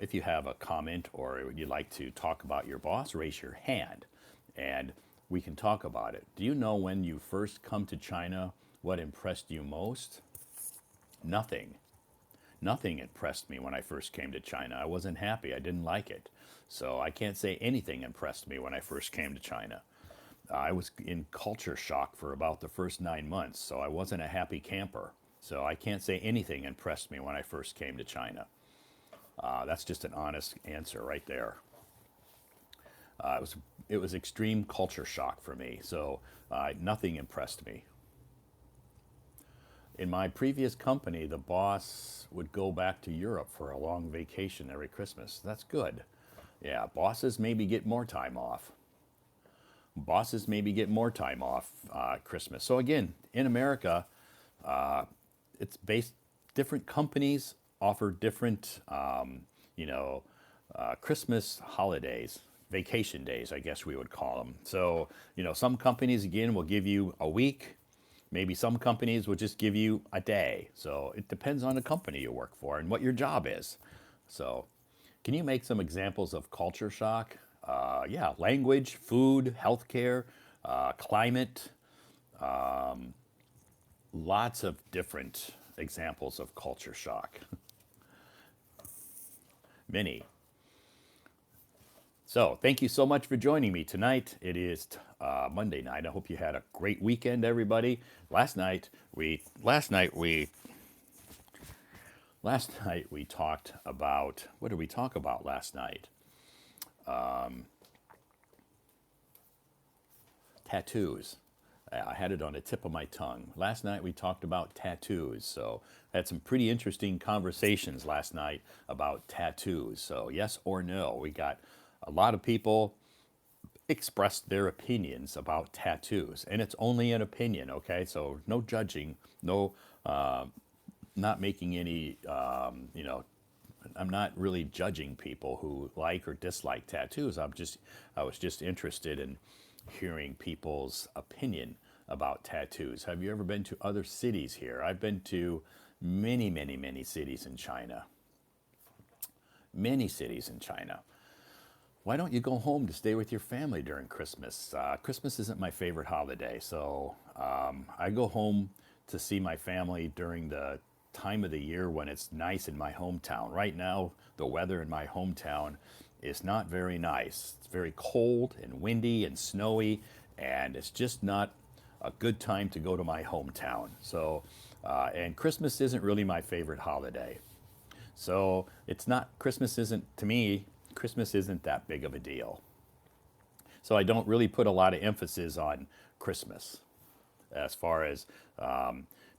if you have a comment or you'd like to talk about your boss, raise your hand and we can talk about it. Do you know when you first come to China, what impressed you most? Nothing. Nothing impressed me when I first came to China. I wasn't happy. I didn't like it. So I can't say anything impressed me when I first came to China. I was in culture shock for about the first 9 months, so I wasn't a happy camper. So I can't say anything impressed me when I first came to China. That's just an honest answer right there. Uh, it was it was extreme culture shock for me. So nothing impressed me. In my previous company, the boss would go back to Europe for a long vacation every Christmas. That's good. Yeah, bosses maybe get more time off. Bosses maybe get more time off Christmas. So again, in America, it's based. Different companies offer different, you know, Christmas holidays, vacation days, I guess we would call them. So some companies again will give you a week. Maybe some companies will just give you a day. So it depends on the company you work for and what your job is. So, can you make some examples of culture shock? Yeah, language, food, healthcare, climate, lots of different examples of culture shock. Many. So, thank you so much for joining me tonight. It is Monday night. I hope you had a great weekend, everybody. Last night we talked about, what did we talk about last night? Tattoos. I had it on the tip of my tongue. Last night we talked about tattoos. So I had some pretty interesting conversations last night about tattoos. So yes or no, we got a lot of people expressed their opinions about tattoos, and it's only an opinion. Okay, so no judging, no, not making any, I'm not really judging people who like or dislike tattoos. I was just interested in hearing people's opinion about tattoos. Have you ever been to other cities here? I've been to many, many, many cities in China. Many cities in China. Why don't you go home to stay with your family during Christmas? Christmas isn't my favorite holiday, so I go home to see my family during the time of the year when it's nice in my hometown. Right now, the weather in my hometown is not very nice. It's very cold and windy and snowy, and it's just not a good time to go to my hometown. So, and Christmas isn't really my favorite holiday. So it's not, Christmas isn't, to me, Christmas isn't that big of a deal. So I don't really put a lot of emphasis on Christmas as far as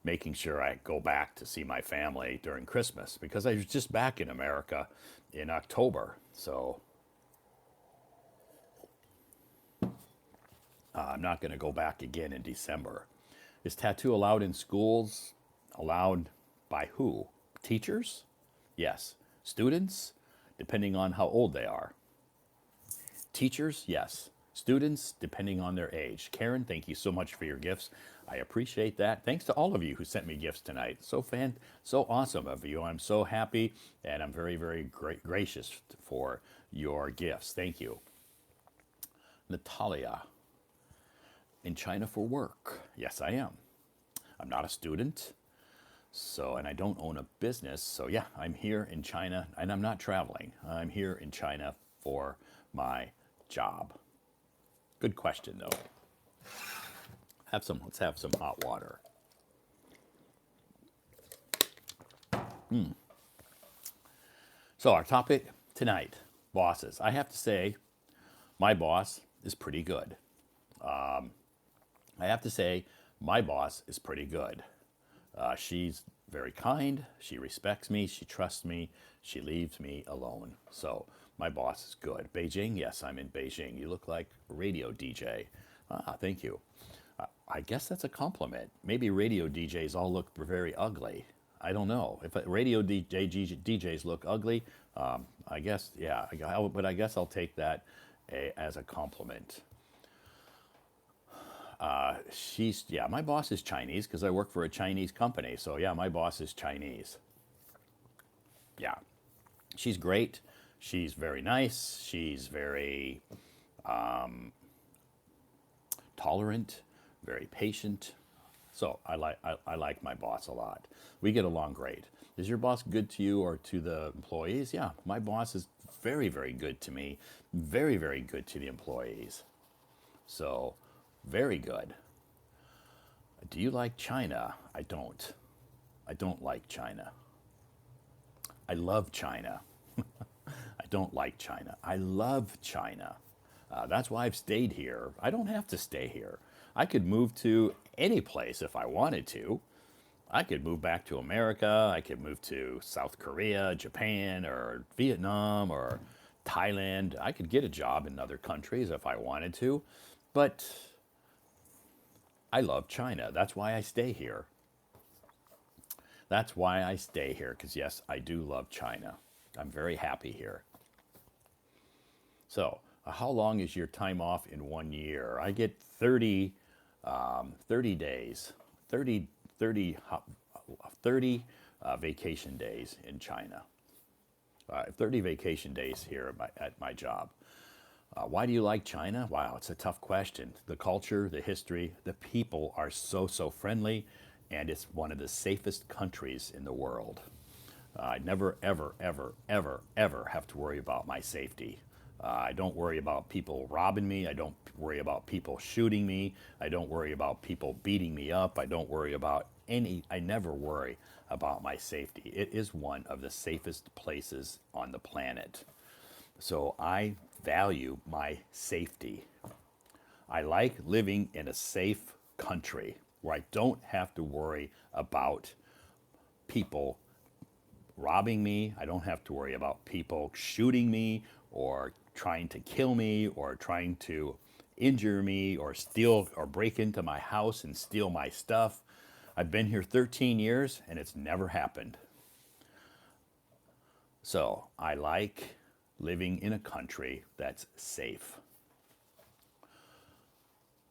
making sure I go back to see my family during Christmas, because I was just back in America in October. So I'm not going to go back again in December. Is tattoo allowed in schools? Allowed by who? Teachers? Yes. Students? Depending on how old they are. Teachers? Yes. Students? Depending on their age. Karen, thank you so much for your gifts. I appreciate that. Thanks to all of you who sent me gifts tonight. So awesome of you. I'm so happy, and I'm very, very gracious for your gifts. Thank you. Natalia, in China for work. Yes, I am. I'm not a student, so, and I don't own a business. So yeah, I'm here in China, and I'm not traveling. I'm here in China for my job. Good question, though. Let's have some hot water. So our topic tonight, bosses. I have to say, my boss is pretty good. I have to say, my boss is pretty good. She's very kind. She respects me. She trusts me. She leaves me alone. So my boss is good. Beijing? Yes, I'm in Beijing. You look like a radio DJ. Thank you. I guess that's a compliment. Maybe radio DJs all look very ugly. I don't know. If radio DJs look ugly, I guess, yeah. But I guess I'll take that as a compliment. Yeah, my boss is Chinese because I work for a Chinese company. So yeah, my boss is Chinese. Yeah. She's great. She's very nice. She's very tolerant, very patient. So I like my boss a lot. We get along great. Is your boss good to you or to the employees? Yeah, my boss is very, very good to me. Very, very good to the employees. So, very good. Do you like China? I don't. I don't like China. I love China. I don't like China. I love China. That's why I've stayed here. I don't have to stay here. I could move to any place if I wanted to. I could move back to America. I could move to South Korea, Japan, or Vietnam, or Thailand. I could get a job in other countries if I wanted to. But I love China. That's why I stay here. That's why I stay here, because yes, I do love China. I'm very happy here. So, how long is your time off in 1 year? I get 30 days, 30, 30, 30 vacation days in China. 30 vacation days here at my job. Why do you like China? Wow, it's a tough question. The culture, the history, the people are so, so friendly, and it's one of the safest countries in the world. I never, ever, ever, ever, ever have to worry about my safety. I don't worry about people robbing me. I don't worry about people shooting me. I don't worry about people beating me up. I don't worry about I never worry about my safety. It is one of the safest places on the planet. So I value my safety. I like living in a safe country where I don't have to worry about people robbing me. I don't have to worry about people shooting me or trying to kill me or trying to injure me or steal or break into my house and steal my stuff. I've been here 13 years and it's never happened. So I like living in a country that's safe.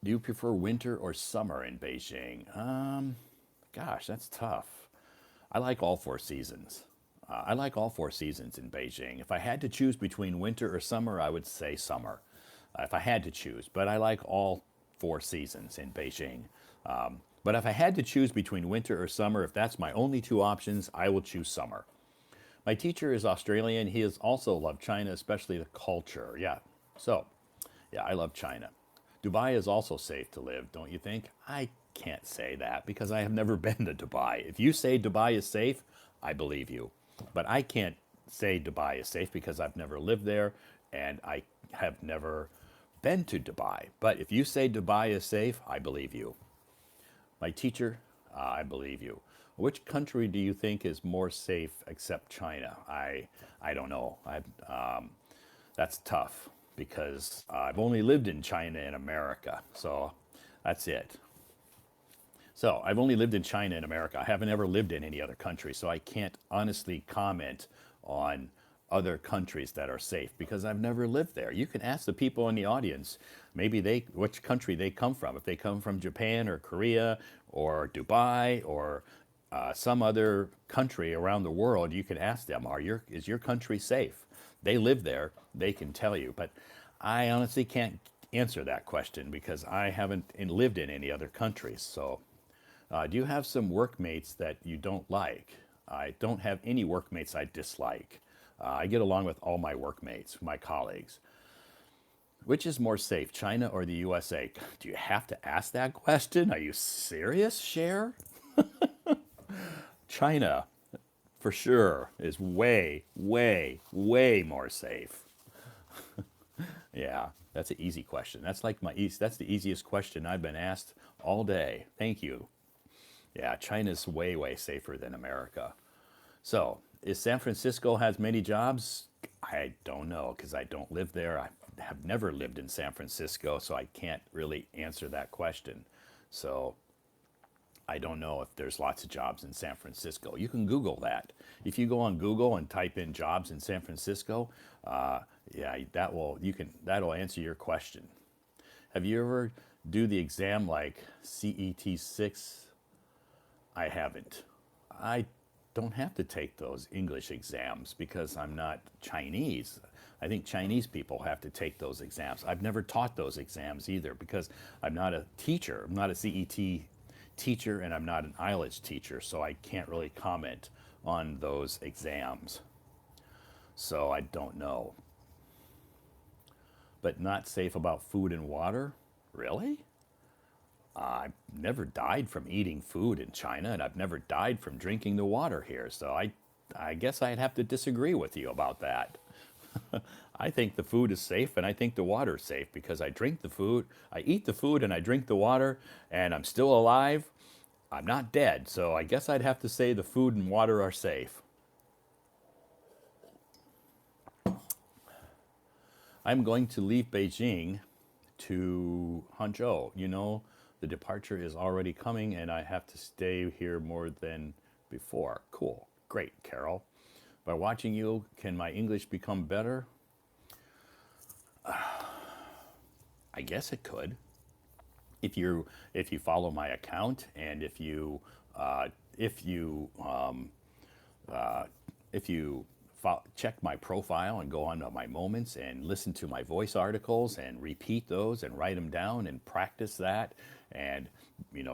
Do you prefer winter or summer in Beijing? Gosh, that's tough. I like all four seasons. I like all four seasons in Beijing. If I had to choose between winter or summer, I would say summer. If I had to choose, but I like all four seasons in Beijing. But if I had to choose between winter or summer, if that's my only two options, I will choose summer. My teacher is Australian. He has also loved China, especially the culture. Yeah. So, yeah, I love China. Dubai is also safe to live, don't you think? I can't say that because I have never been to Dubai. If you say Dubai is safe, I believe you. But I can't say Dubai is safe because I've never lived there and I have never been to Dubai. But if you say Dubai is safe, I believe you. My teacher, I believe you. Which country do you think is more safe except China? I don't know. That's tough because I've only lived in China and America. So that's it. So I've only lived in China and America. I haven't ever lived in any other country. So I can't honestly comment on other countries that are safe because I've never lived there. You can ask the people in the audience, maybe which country they come from. If they come from Japan or Korea or Dubai or some other country around the world, you can ask them, is your country safe? They live there, they can tell you. But I honestly can't answer that question because I haven't lived in any other countries. So do you have some workmates that you don't like? I don't have any workmates I dislike. I get along with all my workmates, my colleagues. Which is more safe, China or the USA? Do you have to ask that question? Are you serious, Cher? China, for sure, is way, way, way more safe. Yeah, that's an easy question. That's the easiest question I've been asked all day. Thank you. Yeah, China's way, way safer than America. So, is San Francisco has many jobs? I don't know because I don't live there. I have never lived in San Francisco, so I can't really answer that question. So, I don't know if there's lots of jobs in San Francisco. You can Google that. If you go on Google and type in jobs in San Francisco, yeah, that'll answer your question. Have you ever do the exam like CET 6? I haven't. I don't have to take those English exams because I'm not Chinese. I think Chinese people have to take those exams. I've never taught those exams either because I'm not a teacher. I'm not a CET teacher and I'm not an IELTS teacher, so I can't really comment on those exams. So I don't know. But not safe about food and water? Really? I've never died from eating food in China, and I've never died from drinking the water here. So I guess I'd have to disagree with you about that. I think the food is safe, and I think the water is safe because I drink the food, I eat the food, and I drink the water, and I'm still alive. I'm not dead, so I guess I'd have to say the food and water are safe. I'm going to leave Beijing to Hangzhou. You know, the departure is already coming and I have to stay here more than before. Cool. Great, Carol. By watching you, can my English become better? I guess it could. If you follow my account and if you if you check my profile and go on to my moments and listen to my voice articles and repeat those and write them down and practice that and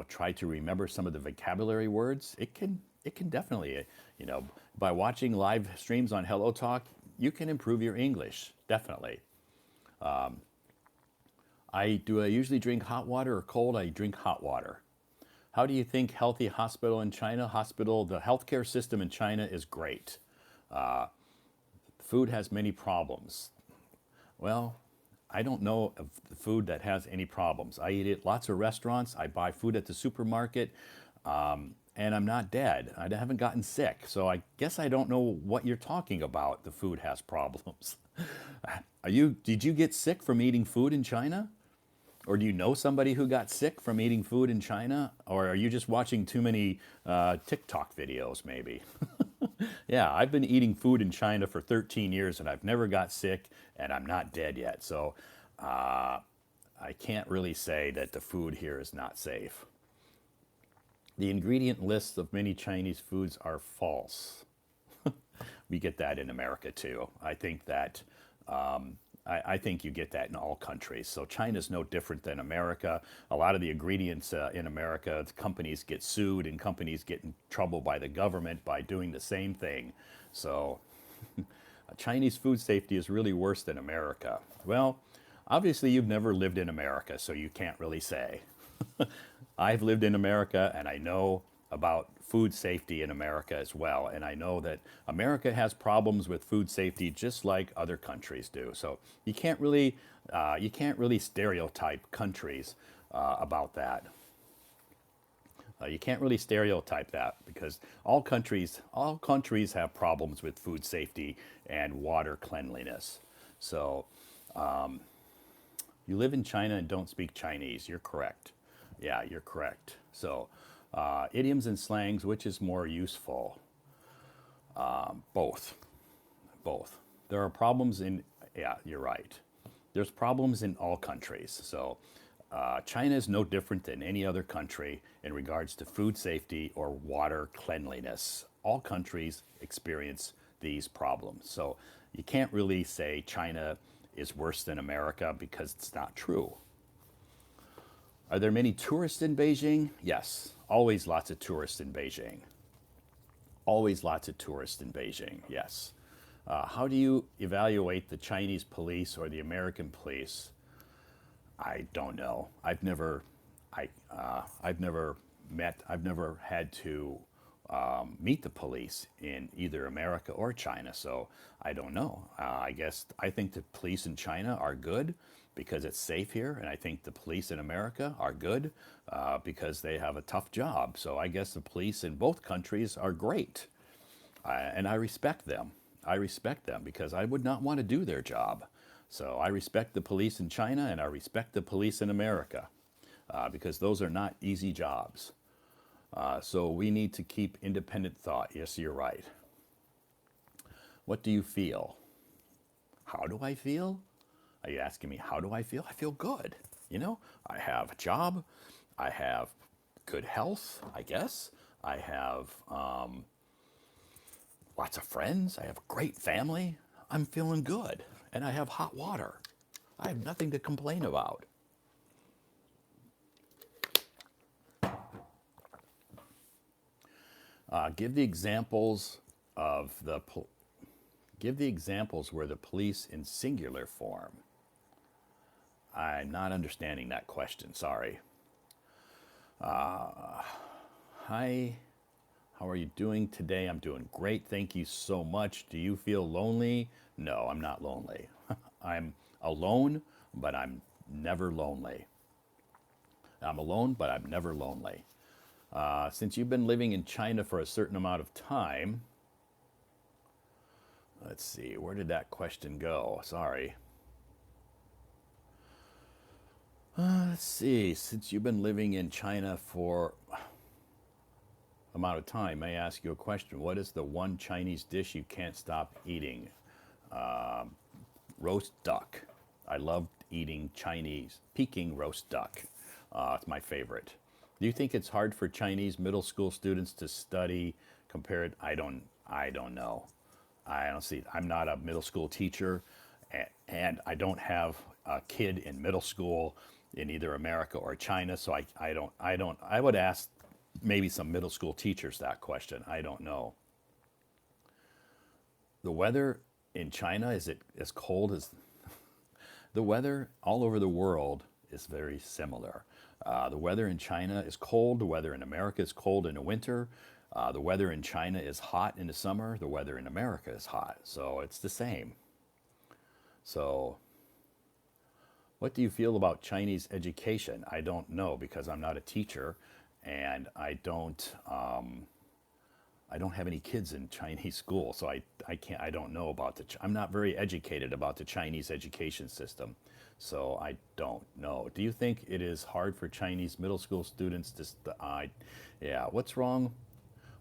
try to remember some of the vocabulary words, it can definitely by watching live streams on Hello Talk, you can improve your English, definitely. I usually drink hot water or cold? I drink hot water. How do you think healthy hospital in China? The healthcare system in China is great. Food has many problems. Well, I don't know of the food that has any problems. I eat at lots of restaurants. I buy food at the supermarket, and I'm not dead. I haven't gotten sick. So I guess I don't know what you're talking about. The food has problems. Did you get sick from eating food in China? Or do you know somebody who got sick from eating food in China? Or are you just watching too many TikTok videos, maybe? Yeah, I've been eating food in China for 13 years and I've never got sick and I'm not dead yet. So I can't really say that the food here is not safe. The ingredient lists of many Chinese foods are false. We get that in America too. I think that I think you get that in all countries. So China's no different than America. A lot of the ingredients in America, companies get sued and companies get in trouble by the government by doing the same thing. So Chinese food safety is really worse than America. Well, obviously you've never lived in America, so you can't really say. I've lived in America and I know about food safety in America as well. And I know that America has problems with food safety just like other countries do. So you can't really stereotype countries about that. You can't really stereotype that because all countries have problems with food safety and water cleanliness. So you live in China and don't speak Chinese. You're correct. Yeah, you're correct. So idioms and slangs, which is more useful? Both. Both. There are problems yeah, you're right. There's problems in all countries. So China is no different than any other country in regards to food safety or water cleanliness. All countries experience these problems. So you can't really say China is worse than America because it's not true. Are there many tourists in Beijing? Yes, always lots of tourists in Beijing. Always lots of tourists in Beijing, yes. How do you evaluate the Chinese police or the American police? I don't know. I've never had to meet the police in either America or China, so I don't know. I think the police in China are good because it's safe here, and I think the police in America are good because they have a tough job. So I guess the police in both countries are great, and I respect them. I respect them because I would not want to do their job. So I respect the police in China and I respect the police in America because those are not easy jobs. So we need to keep independent thought. Yes, you're right. What do you feel? How do I feel? Are you asking me how do I feel? I feel good. I have a job. I have good health, I guess. I have lots of friends. I have a great family. I'm feeling good. And I have hot water. I have nothing to complain about. Give the examples of the give the examples where the police in singular form. I'm not understanding that question. Sorry. Hi. How are you doing today? I'm doing great. Thank you so much. Do you feel lonely? No, I'm not lonely. I'm alone, but I'm never lonely. I'm alone, but I'm never lonely. Since you've been living in China for a certain amount of time, let's see, where did that question go? Sorry. Let's see, since you've been living in China for amount of time, may I ask you a question? What is the one Chinese dish you can't stop eating? Roast duck. I love eating Chinese Peking roast duck. It's my favorite. Do you think it's hard for Chinese middle school students to study compared? I don't know. I don't see. I'm not a middle school teacher, and I don't have a kid in middle school in either America or China. So I don't. I would ask maybe some middle school teachers that question. I don't know. The weather in China, is it as cold as the weather all over the world is very similar. The weather in China is cold. The weather in America is cold in the winter. The weather in China is hot in the summer. The weather in America is hot. So it's the same. So what do you feel about Chinese education? I don't know because I'm not a teacher, and I don't have any kids in Chinese school, so I don't know about I'm not very educated about the Chinese education system, so I don't know. Do you think it is hard for Chinese middle school students to, yeah, what's wrong?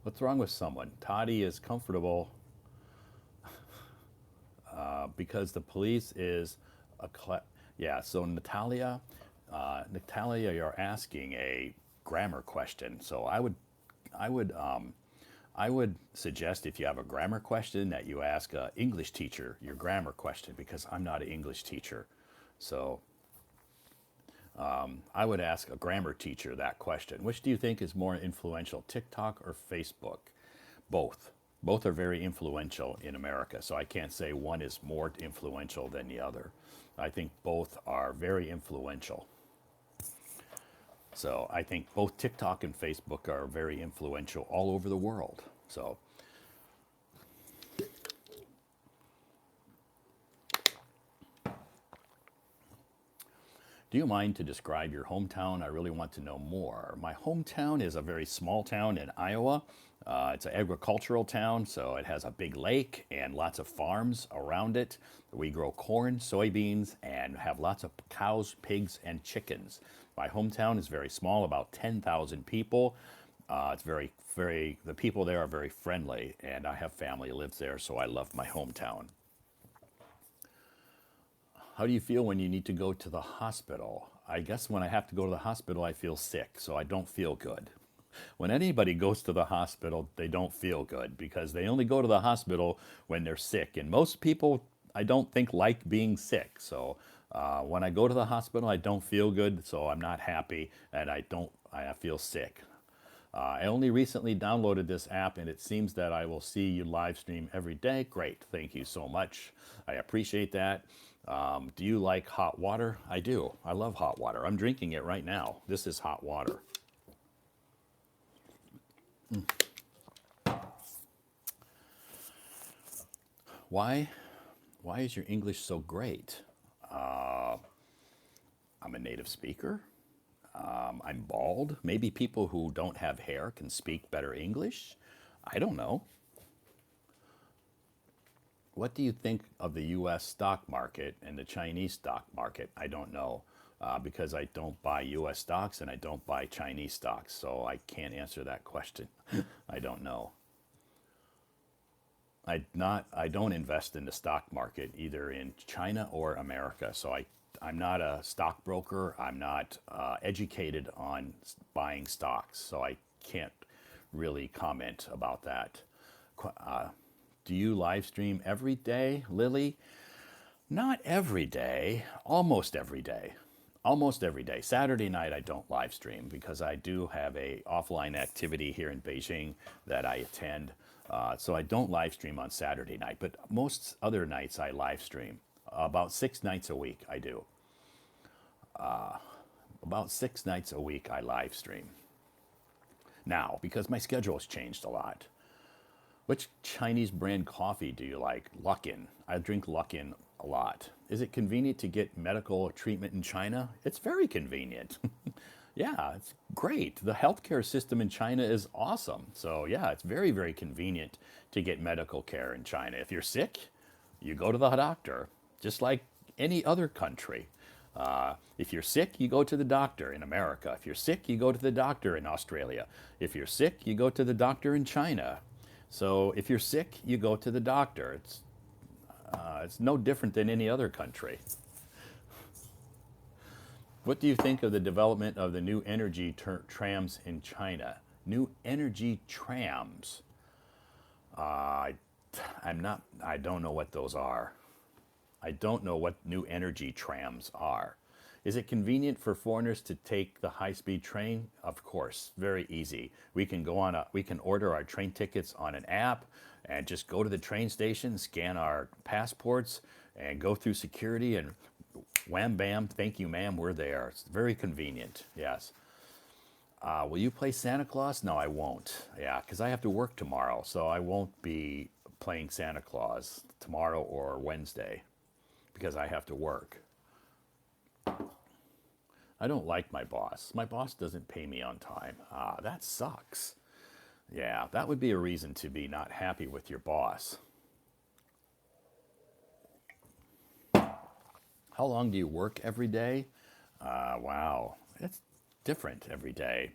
What's wrong with someone? Toddy is comfortable because the police is yeah, so Natalia, you're asking a grammar question, so I would suggest if you have a grammar question that you ask an English teacher your grammar question because I'm not an English teacher. So I would ask a grammar teacher that question. Which do you think is more influential, TikTok or Facebook? Both. Both are very influential in America, so I can't say one is more influential than the other. I think both are very influential. So I think both TikTok and Facebook are very influential all over the world. So do you mind to describe your hometown? I really want to know more. My hometown is a very small town in Iowa. It's an agricultural town, so it has a big lake and lots of farms around it. We grow corn, soybeans, and have lots of cows, pigs, and chickens. My hometown is very small, about 10,000 people. It's the people there are very friendly, and I have family who lives there, so I love my hometown. How do you feel when you need to go to the hospital? I guess when I have to go to the hospital, I feel sick, so I don't feel good. When anybody goes to the hospital, they don't feel good because they only go to the hospital when they're sick. And most people, I don't think, like being sick. So when I go to the hospital, I don't feel good, so I'm not happy, and I feel sick. I only recently downloaded this app, and it seems that I will see you live stream every day. Great, thank you so much. I appreciate that. Do you like hot water? I do. I love hot water. I'm drinking it right now. This is hot water. Why is your English so great? I'm a native speaker. I'm bald. Maybe people who don't have hair can speak better English. I don't know. What do you think of the U.S. stock market and the Chinese stock market? I don't know because I don't buy U.S. stocks and I don't buy Chinese stocks, so I can't answer that question. I don't know. I don't invest in the stock market either in China or America, so I'm not a stockbroker. I'm not educated on buying stocks, so I can't really comment about that. Do you live stream every day, Lily? Not every day, almost every day. Almost every day. Saturday night I don't live stream because I do have a offline activity here in Beijing that I attend. So I don't live stream on Saturday night, but most other nights I live stream. About 6 nights a week I do. About 6 nights a week I live stream. Now, because my schedule has changed a lot. Which Chinese brand coffee do you like? Luckin. I drink Luckin a lot. Is it convenient to get medical treatment in China? It's very convenient. Yeah, it's great. The healthcare system in China is awesome. So, yeah, it's very, very convenient to get medical care in China. If you're sick, you go to the doctor, just like any other country. If you're sick, you go to the doctor in America. If you're sick, you go to the doctor in Australia. If you're sick, you go to the doctor in China. So if you're sick, you go to the doctor. It's no different than any other country. What do you think of the development of the new energy trams in China? New energy trams. Uh, I don't know what those are. I don't know what new energy trams are. Is it convenient for foreigners to take the high-speed train? Of course, very easy. We can order our train tickets on an app and just go to the train station, scan our passports, and go through security and wham bam, thank you ma'am, we're there. It's very convenient, yes. Will you play Santa Claus? No, I won't. Yeah, because I have to work tomorrow, so I won't be playing Santa Claus tomorrow or Wednesday because I have to work. I don't like my boss. My boss doesn't pay me on time. That sucks. Yeah, that would be a reason to be not happy with your boss. How long do you work every day? Wow, it's different every day.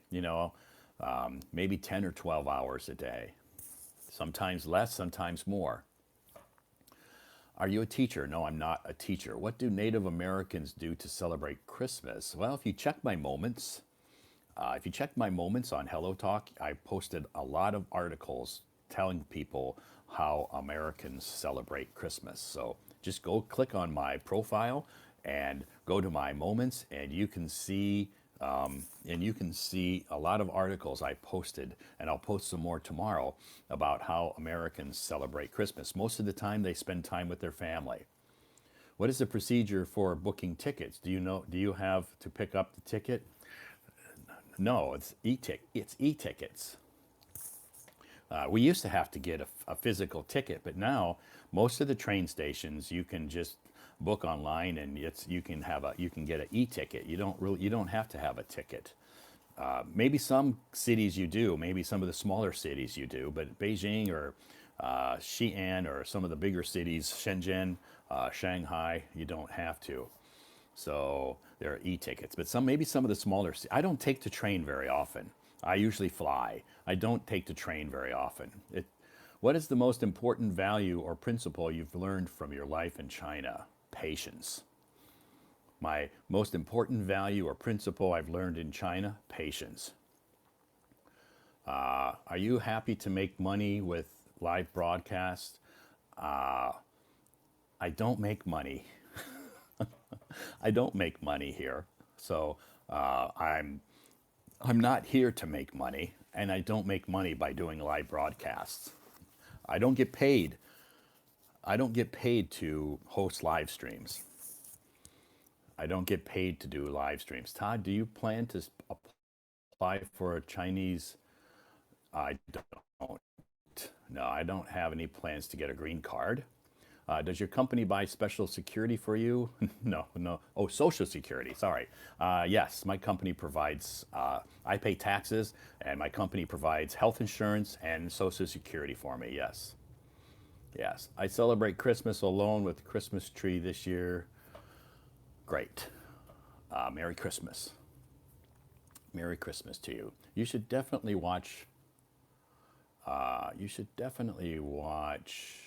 Maybe 10 or 12 hours a day. Sometimes less, sometimes more. Are you a teacher? No, I'm not a teacher. What do Native Americans do to celebrate Christmas? Well, if you check my moments on Hello Talk, I posted a lot of articles telling people how Americans celebrate Christmas. So just go click on my profile and go to my moments, and you can see a lot of articles I posted, and I'll post some more tomorrow about how Americans celebrate Christmas. Most of the time, they spend time with their family. What is the procedure for booking tickets? Do you have to pick up the ticket? No, it's e-tickets. We used to have to get a physical ticket, but now most of the train stations you can just book online, and you can get an e-ticket. You don't have to have a ticket. Maybe some cities you do, maybe some of the smaller cities you do, but Beijing or Xi'an or some of the bigger cities, Shenzhen, Shanghai, you don't have to. So there are e-tickets, but maybe some of the smaller. I don't take the train very often. I usually fly. I don't take the train very often. What is the most important value or principle you've learned from your life in China? Patience. My most important value or principle I've learned in China: patience. Are you happy to make money with live broadcasts? I don't make money. I don't make money here. So I'm not here to make money, and I don't make money by doing live broadcasts. I don't get paid. I don't get paid to host live streams. I don't get paid to do live streams. Todd, do you plan to apply for a Chinese? I don't. No, I don't have any plans to get a green card. Does your company buy special security for you? No, no. Oh, Social Security. Sorry. Yes, my company provides. I pay taxes, and my company provides health insurance and Social Security for me. Yes, yes. I celebrate Christmas alone with Christmas tree this year. Great. Merry Christmas. Merry Christmas to you. You should definitely watch. You should definitely watch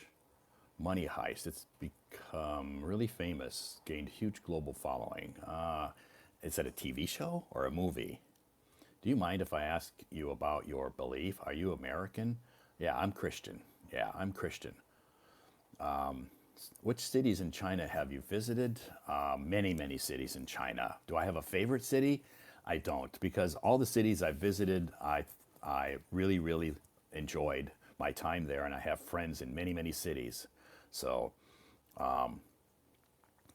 Money Heist. It's become really famous, gained huge global following. Is it a TV show or a movie? Do you mind if I ask you about your belief? Are you American? Yeah, I'm Christian. Yeah, I'm Christian. Which cities in China have you visited? Many, many cities in China. Do I have a favorite city? I don't, because all the cities I've visited, I really, really enjoyed my time there, and I have friends in many, many cities. So,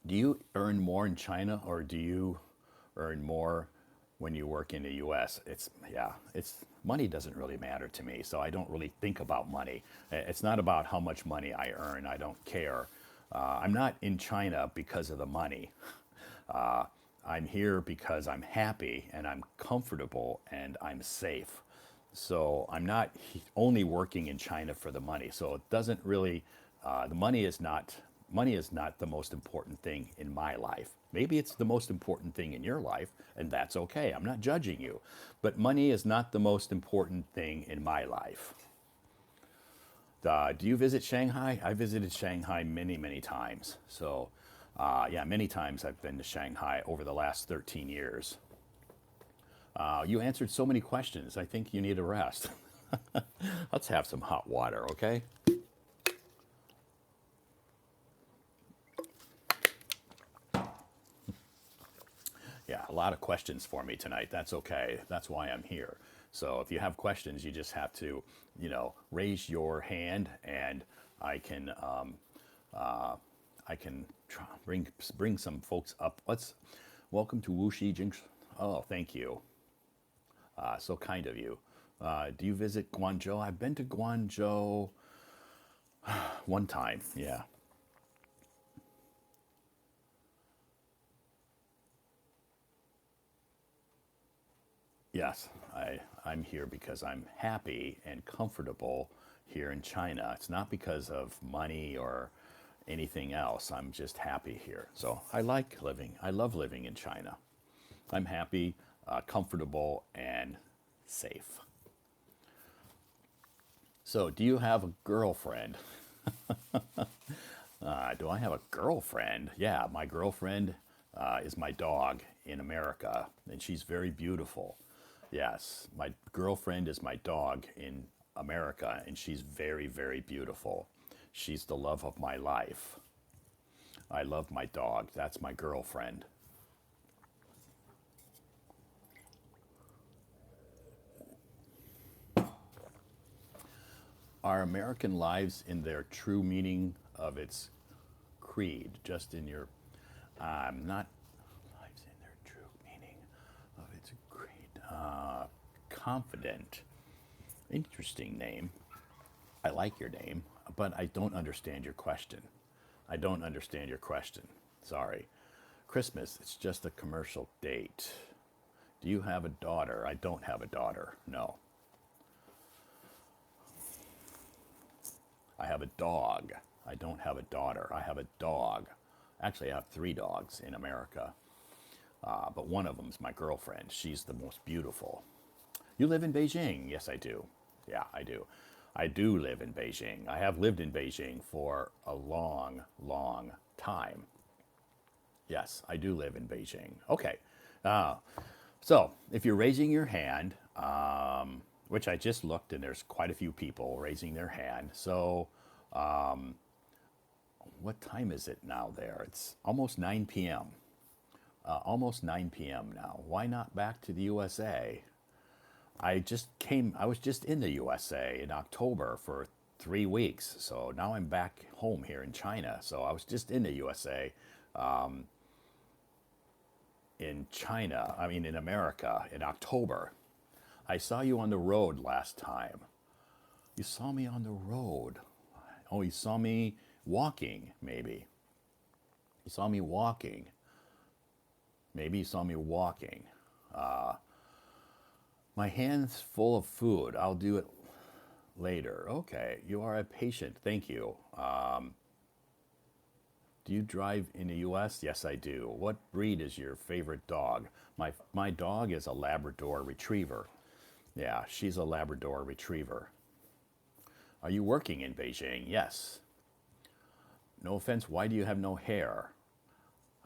do you earn more in China, or do you earn more when you work in the U.S.? It's money doesn't really matter to me, so I don't really think about money. It's not about how much money I earn. I don't care. I'm not in China because of the money. I'm here because I'm happy and I'm comfortable and I'm safe. So I'm not only working in China for the money. So it doesn't really, the money is not the most important thing in my life. Maybe it's the most important thing in your life, and that's okay. I'm not judging you, but money is not the most important thing in my life. Do you visit Shanghai? I visited Shanghai many, many times. So, yeah, many times I've been to Shanghai over the last 13 years. You answered so many questions. I think you need a rest. Let's have some hot water, okay? Yeah, a lot of questions for me tonight. That's okay. That's why I'm here. So if you have questions, you just have to, raise your hand, and I can bring some folks up. Let's welcome to Wuxi Jinx. Oh, thank you. So kind of you. Do you visit Guangzhou? I've been to Guangzhou one time. Yeah. Yes, I'm here because I'm happy and comfortable here in China. It's not because of money or anything else. I'm just happy here. So I love living in China. I'm happy, comfortable, and safe. So, do you have a girlfriend? Do I have a girlfriend? Yeah, my girlfriend is my dog in America, and she's very beautiful. Yes, my girlfriend is my dog in America, and she's very, very beautiful. She's the love of my life. I love my dog. That's my girlfriend. Are American lives in their true meaning of its creed? Just in your, not lives in their true meaning of its creed. Confident. Interesting name. I like your name, but I don't understand your question. I don't understand your question. Sorry. Christmas, it's just a commercial date. Do you have a daughter? I don't have a daughter. No. I have a dog. I don't have a daughter. I have a dog. Actually, I have three dogs in America, but one of them's my girlfriend. She's the most beautiful. You live in Beijing? Yes, I do. Yeah, I do. I do live in Beijing. I have lived in Beijing for a long, long time. Yes, I do live in Beijing. Okay. Uh, so if you're raising your hand, which I just looked, and there's quite a few people raising their hand. So what time is it now there? It's almost 9 p.m. Almost 9 p.m. now. Why not back to the USA? I was just in the USA in October for 3 weeks. So now I'm back home here in China. So I was just in the USA, in America in October. I saw you on the road last time. You saw me on the road. Oh, you saw me walking, maybe. You saw me walking. Maybe you saw me walking. My hand's full of food. I'll do it later. Okay, you are a patient. Thank you. Do you drive in the U.S.? Yes, I do. What breed is your favorite dog? My dog is a Labrador Retriever. Yeah, she's a Labrador Retriever. Are you working in Beijing? Yes. No offense, why do you have no hair?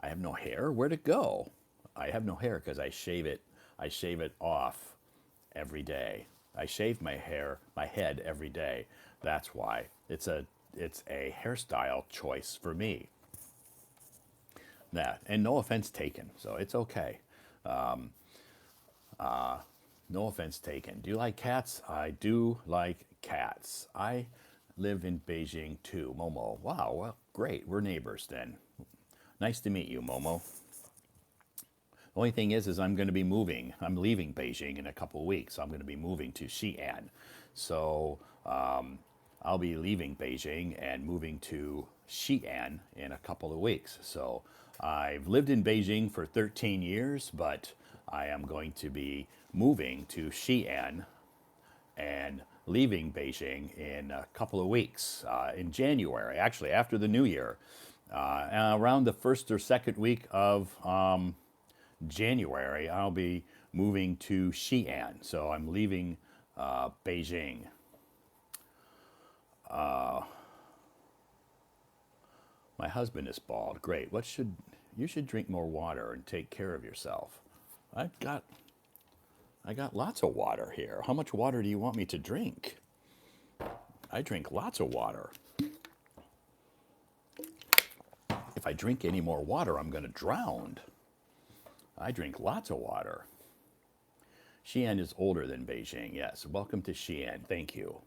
I have no hair? Where'd it go? I have no hair because I shave it off every day. I shave my head every day. That's why. it's a hairstyle choice for me. That, and no offense taken, so it's okay. No offense taken. Do you like cats? I do like cats. I live in Beijing too. Momo. Wow, well, great. We're neighbors then. Nice to meet you, Momo. The only thing is I'm going to be moving. I'm leaving Beijing in a couple of weeks. I'm going to be moving to Xi'an. So I'll be leaving Beijing and moving to Xi'an in a couple of weeks. So I've lived in Beijing for 13 years, but I am going to be moving to Xi'an and leaving Beijing in a couple of weeks, in January, actually after the new year, around the first or second week of January, I'll be moving to Xi'an. So I'm leaving Beijing. My husband is bald. Great. You should drink more water and take care of yourself. I got lots of water here. How much water do you want me to drink? I drink lots of water. If I drink any more water, I'm going to drown. I drink lots of water. Xi'an is older than Beijing. Yes. Welcome to Xi'an. Thank you.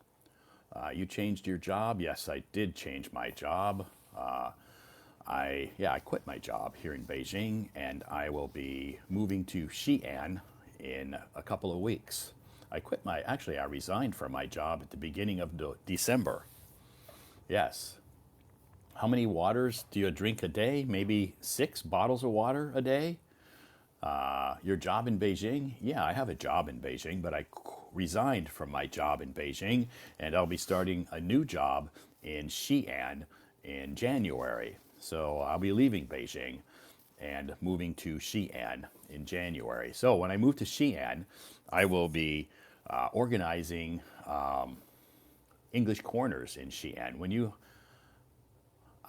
You changed your job? Yes, I did change my job. I quit my job here in Beijing, and I will be moving to Xi'an in a couple of weeks. I resigned from my job at the beginning of December. Yes. How many waters do you drink a day? Maybe 6 bottles of water a day? Your job in Beijing? Yeah, I have a job in Beijing, but I resigned from my job in Beijing, and I'll be starting a new job in Xi'an in January. So I'll be leaving Beijing and moving to Xi'an in January. So when I move to Xi'an, I will be organizing English corners in Xi'an.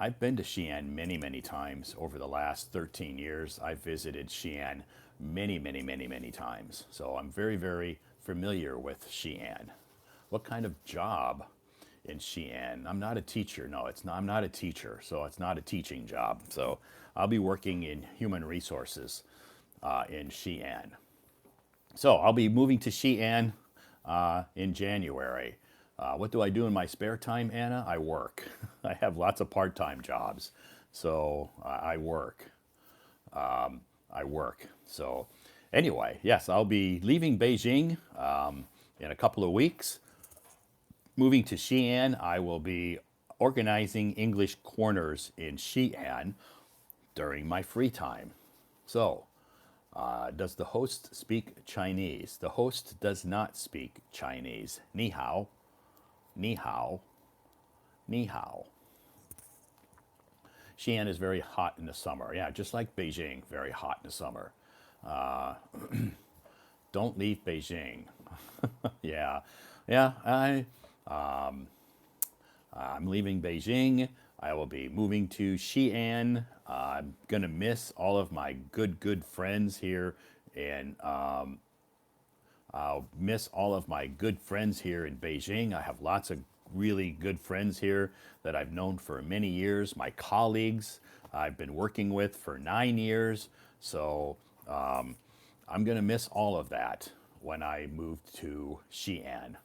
I've been to Xi'an many, many times over the last 13 years. I've visited Xi'an many, many, many, many times. So I'm very, very familiar with Xi'an. What kind of job in Xi'an? I'm not a teacher. No, it's not. I'm not a teacher, so it's not a teaching job. So I'll be working in human resources in Xi'an. So I'll be moving to Xi'an in January. What do I do in my spare time, Anna? I work. I have lots of part-time jobs, so I work. I work. So anyway, yes, I'll be leaving Beijing in a couple of weeks. Moving to Xi'an, I will be organizing English corners in Xi'an during my free time. So, does the host speak Chinese? The host does not speak Chinese. Ni hao. Ni hao. Ni hao. Xi'an is very hot in the summer. Yeah, just like Beijing, very hot in the summer. Don't leave Beijing. Yeah, I'm leaving Beijing. I will be moving to Xi'an. I'm going to miss all of my good friends here, and I'll miss all of my good friends here in Beijing. I have lots of really good friends here that I've known for many years. My colleagues I've been working with for 9 years. So I'm going to miss all of that when I move to Xi'an.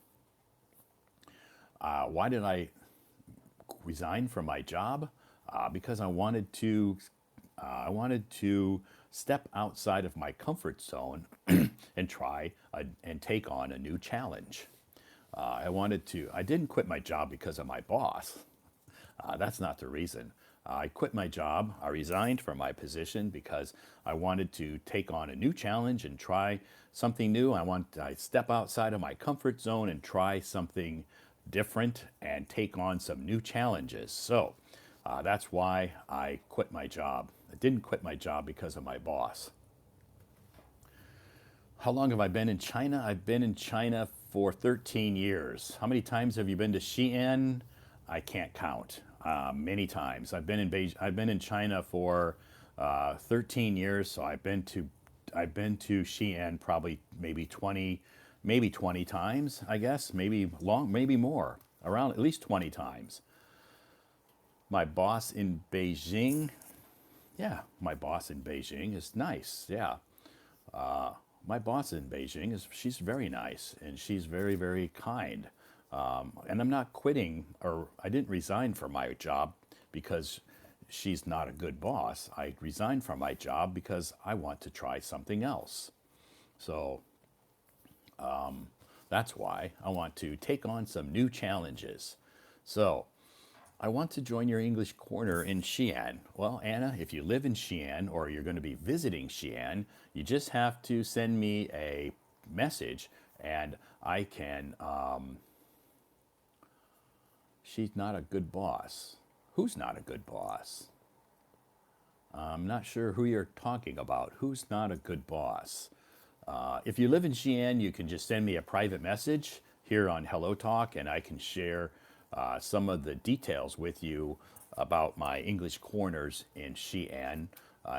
Why did I resign from my job? Because I wanted to step outside of my comfort zone and try and take on a new challenge. I didn't quit my job because of my boss. That's not the reason. I quit my job. I resigned from my position because I wanted to take on a new challenge and try something new. I step outside of my comfort zone and try something different and take on some new challenges. So that's why I quit my job. I didn't quit my job because of my boss. How long have I been in China? I've been in China for 13 years. How many times have you been to Xi'an? I can't count. Many times. I've been in China for 13 years, so I've been to Xi'an probably maybe 20 times, I guess, maybe more, around at least 20 times. My boss in Beijing, yeah, my boss in Beijing is nice. Yeah, my boss in Beijing she's very nice and she's very, very kind. And I'm not quitting, or I didn't resign from my job because she's not a good boss. I resigned from my job because I want to try something else. So that's why I want to take on some new challenges. So I want to join your English corner in Xi'an. Well, Anna, if you live in Xi'an or you're going to be visiting Xi'an, you just have to send me a message and I can. She's not a good boss. Who's not a good boss? I'm not sure who you're talking about. Who's not a good boss? If you live in Xi'an, you can just send me a private message here on Hello Talk, and I can share some of the details with you about my English corners in Xi'an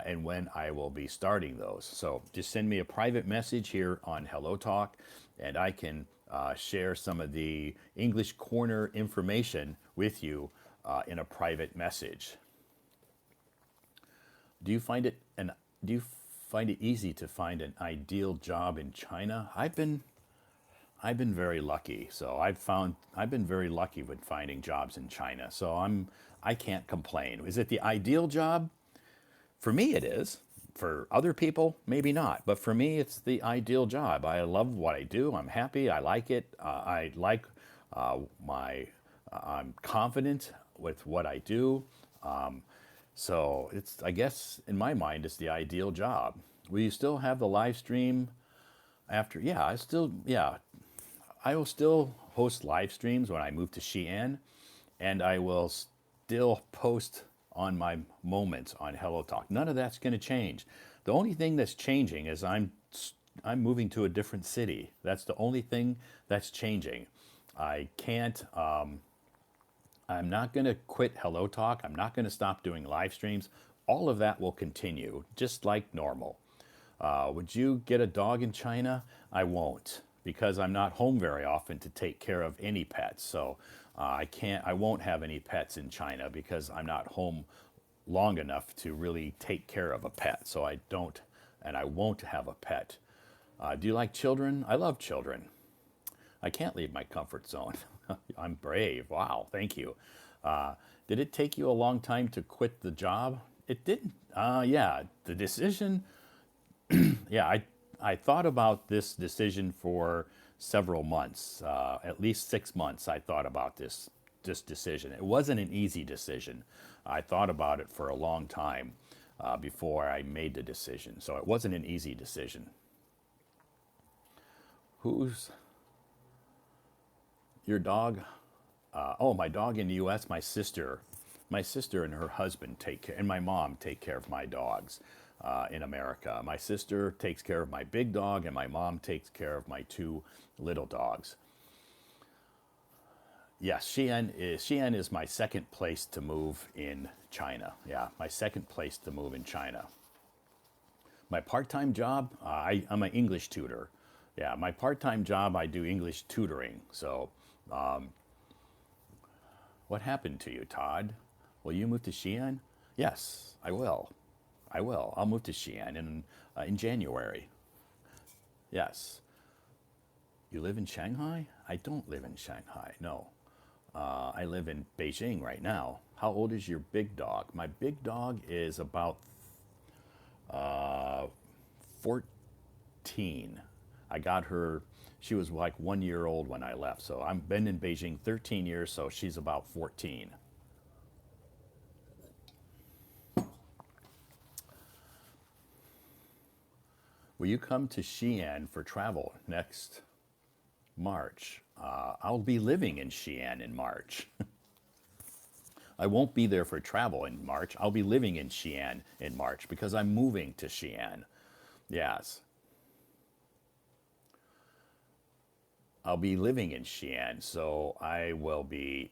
and when I will be starting those. So just send me a private message here on Hello Talk, and I can share some of the English corner information with you in a private message. Do you find it an do you find it easy to find an ideal job in China? I've been very lucky. So I've been very lucky with finding jobs in China. So I can't complain. Is it the ideal job? For me it is. For other people, maybe not. But for me, it's the ideal job. I love what I do. I'm happy. I like it. I like my. I'm confident with what I do. So it's, I guess, in my mind, it's the ideal job. Will you still have the live stream after? Yeah, I will still host live streams when I move to Xi'an, and I will still post on my moments on Hello Talk. None of that's going to change. The only thing that's changing is I'm moving to a different city. That's the only thing that's changing. I can't. I'm not going to quit Hello Talk. I'm not going to stop doing live streams. All of that will continue, just like normal. Would you get a dog in China? I won't, because I'm not home very often to take care of any pets. So I won't have any pets in China because I'm not home long enough to really take care of a pet. So I don't, and I won't have a pet. Do you like children? I love children. I can't leave my comfort zone. I'm brave. Wow, thank you. Did it take you a long time to quit the job? It didn't. Yeah, the decision. Yeah, I thought about this decision for several months, at least 6 months. I thought about this decision. It wasn't an easy decision. I thought about it for a long time before I made the decision. So it wasn't an easy decision. Who's your dog? Oh, my dog in the U.S. My sister. My sister and her husband take care, and my mom take care of my dogs in America. My sister takes care of my big dog, and my mom takes care of my two little dogs. Yes, Xi'an is my second place to move in China. Yeah, my second place to move in China. My part-time job, I'm an English tutor. Yeah, my part-time job, I do English tutoring. So, what happened to you, Todd? Will you move to Xi'an? Yes, I will. I will. I'll move to Xi'an in January. Yes. You live in Shanghai? I don't live in Shanghai. No. I live in Beijing right now. How old is your big dog? My big dog is about 14. I got her, she was like 1 year old when I left. So I've been in Beijing 13 years, so she's about 14. Will you come to Xi'an for travel next March? I'll be living in Xi'an in March. I won't be there for travel in March. I'll be living in Xi'an in March because I'm moving to Xi'an. Yes. I'll be living in Xi'an, so I will be.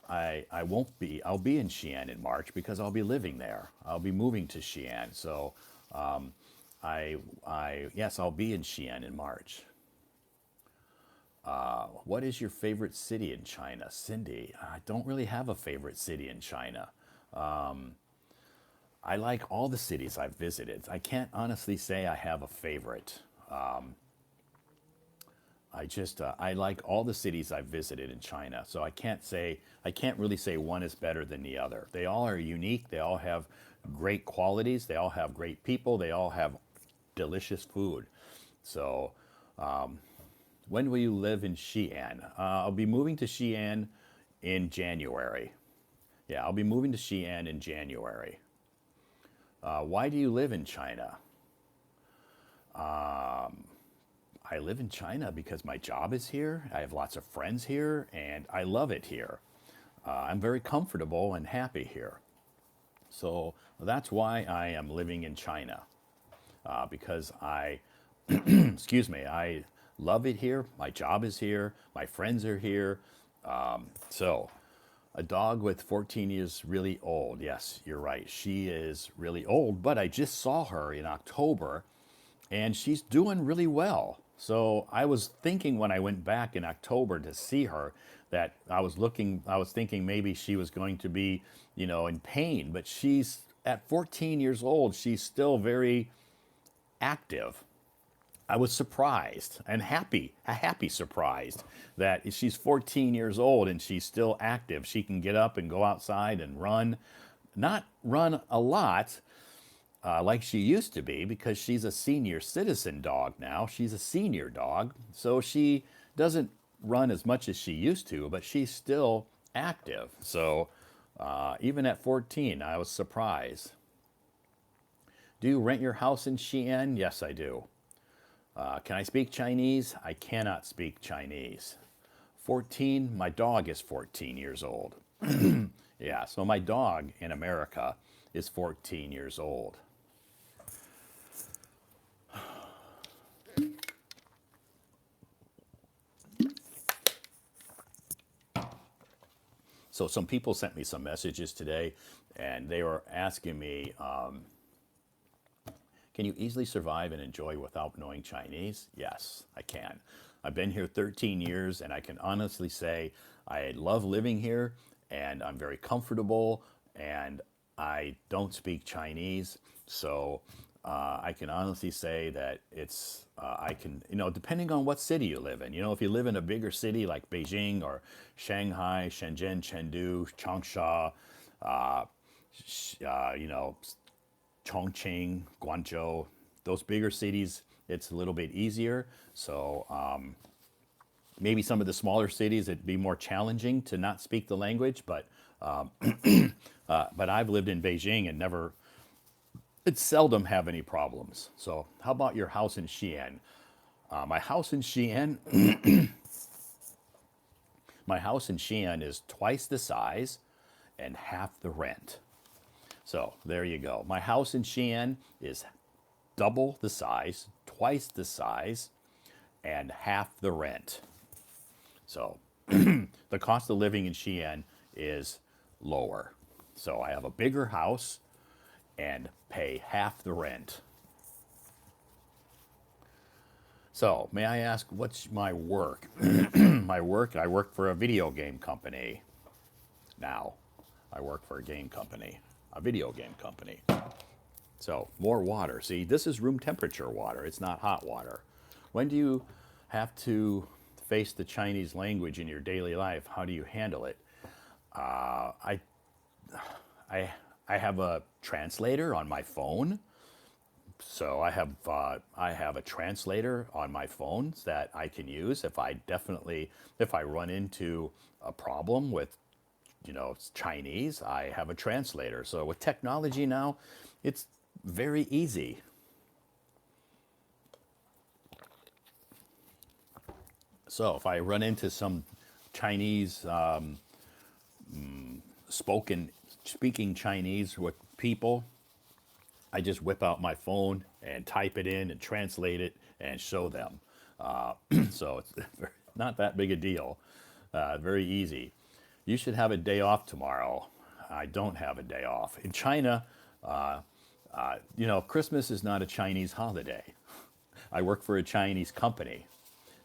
I won't be. I'll be in Xi'an in March because I'll be living there. I'll be moving to Xi'an, so yes, I'll be in Xi'an in March. What is your favorite city in China? Cindy, I don't really have a favorite city in China. I like all the cities I've visited. I can't honestly say I have a favorite. I like all the cities I've visited in China. So I can't really say one is better than the other. They all are unique. They all have great qualities. They all have great people. They all have delicious food. So when will you live in Xi'an? I'll be moving to Xi'an in January. Yeah, I'll be moving to Xi'an in January. Why do you live in China? I live in China because my job is here. I have lots of friends here, and I love it here. I'm very comfortable and happy here. So that's why I am living in China, because excuse me, I love it here. My job is here. My friends are here. So a dog with 14 years really old. Yes, you're right. She is really old, but I just saw her in October and she's doing really well. So I was thinking when I went back in October to see her that I was thinking maybe she was going to be, in pain, but she's at 14 years old, she's still very active. I was surprised and happy, a happy surprised that she's 14 years old and she's still active. She can get up and go outside and run, not run a lot, like she used to be because she's a senior citizen dog now. She's a senior dog, so she doesn't run as much as she used to, but she's still active. So even at 14, I was surprised. Do you rent your house in Xi'an? Yes, I do. Can I speak Chinese? I cannot speak Chinese. 14, my dog is 14 years old. Yeah, so my dog in America is 14 years old. So some people sent me some messages today, and they were asking me, can you easily survive and enjoy without knowing Chinese? Yes, I can. I've been here 13 years, and I can honestly say I love living here, and I'm very comfortable, and I don't speak Chinese. So I can honestly say that I can, depending on what city you live in. If you live in a bigger city like Beijing or Shanghai, Shenzhen, Chengdu, Changsha, you know, Chongqing, Guangzhou, those bigger cities, it's a little bit easier. So maybe some of the smaller cities, it'd be more challenging to not speak the language. But I've lived in Beijing and it seldom have any problems. So how about your house in Xi'an? My house in Xi'an, my house in Xi'an is twice the size and half the rent. So there you go. My house in Xi'an is double the size, twice the size, and half the rent. So the cost of living in Xi'an is lower. So I have a bigger house and pay half the rent. So may I ask, what's my work? My work, I work for a video game company. Now, I work for a game company, a video game company. So more water. See, this is room temperature water. It's not hot water. When do you have to face the Chinese language in your daily life? How do you handle it? I have a translator on my phone. So I have a translator on my phone that I can use if I run into a problem with Chinese. I have a translator. So with technology now, it's very easy. So if I run into some Chinese speaking Chinese with people, I just whip out my phone and type it in and translate it and show them. So it's not that big a deal. Very easy. You should have a day off tomorrow. I don't have a day off. In China, Christmas is not a Chinese holiday. I work for a Chinese company.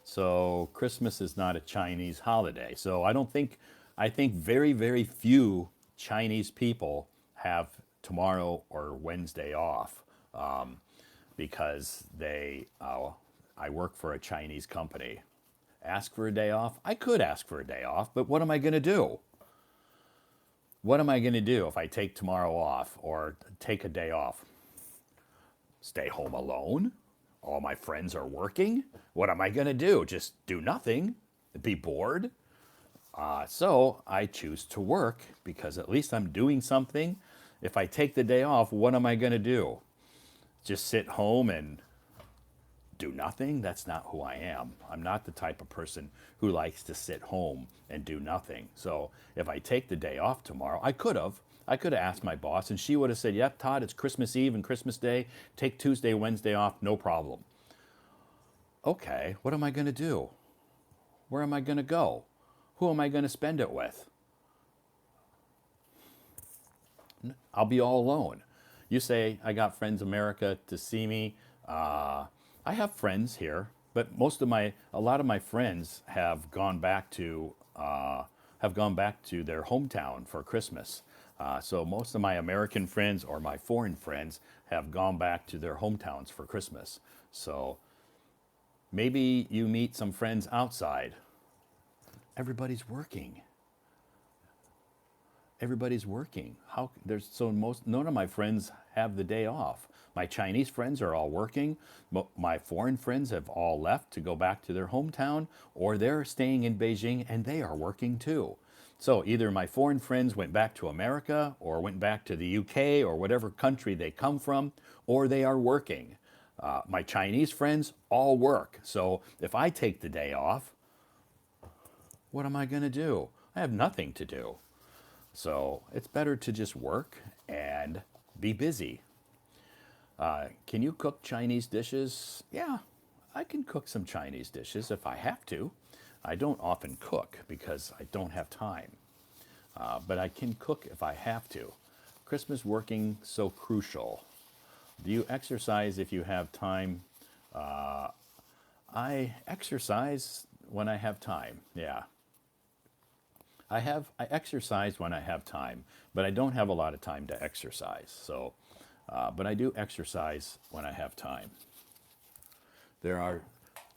So Christmas is not a Chinese holiday. So I think very, very few Chinese people have tomorrow or Wednesday off because I work for a Chinese company. Ask for a day off? I could ask for a day off, but what am I going to do? What am I going to do if I take tomorrow off or take a day off? Stay home alone? All my friends are working? What am I going to do? Just do nothing? Be bored? So I choose to work because at least I'm doing something. If I take the day off, what am I going to do? Just sit home and do nothing? That's not who I am. I'm not the type of person who likes to sit home and do nothing. So if I take the day off tomorrow, I could have. I could have asked my boss, and she would have said, "Yep, Todd, it's Christmas Eve and Christmas Day. Take Tuesday, Wednesday off, no problem." Okay, what am I going to do? Where am I going to go? Who am I going to spend it with? I'll be all alone. You say, I got friends in America to see me. I have friends here, but a lot of my friends have gone back to their hometown for Christmas. So most of my American friends or my foreign friends have gone back to their hometowns for Christmas. So maybe you meet some friends outside. Everybody's working. Everybody's working. How there's so most none of my friends have the day off. My Chinese friends are all working. My foreign friends have all left to go back to their hometown, or they're staying in Beijing and they are working too. So either my foreign friends went back to America or went back to the UK or whatever country they come from, or they are working. My Chinese friends all work. So if I take the day off, what am I going to do? I have nothing to do. So it's better to just work and be busy. Can you cook Chinese dishes? Yeah, I can cook some Chinese dishes if I have to. I don't often cook because I don't have time, but I can cook if I have to. Christmas working so crucial. Do you exercise if you have time? I exercise when I have time. Yeah. I exercise when I have time, but I don't have a lot of time to exercise. So, but I do exercise when I have time. There are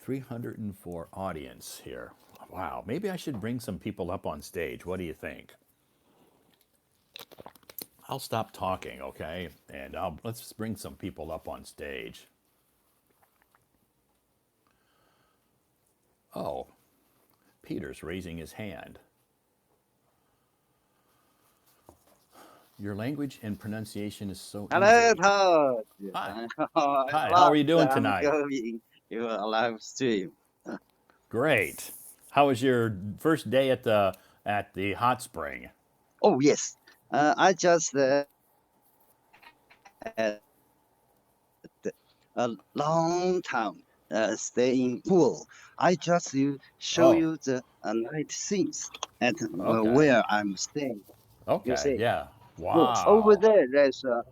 304 audience here. Wow, maybe I should bring some people up on stage. What do you think? I'll stop talking, okay? And let's bring some people up on stage. Oh, Peter's raising his hand. Your language and pronunciation is so Hello, easy. Todd. Hi. I Hi, how are love you doing that I'm tonight? going your live stream. Great. How was your first day at the hot spring? Oh, yes. I just had a long time staying pool. I just show Oh, you the night scenes at okay. where I'm staying. You Okay. see, Yeah. yes, over Wow. there there's a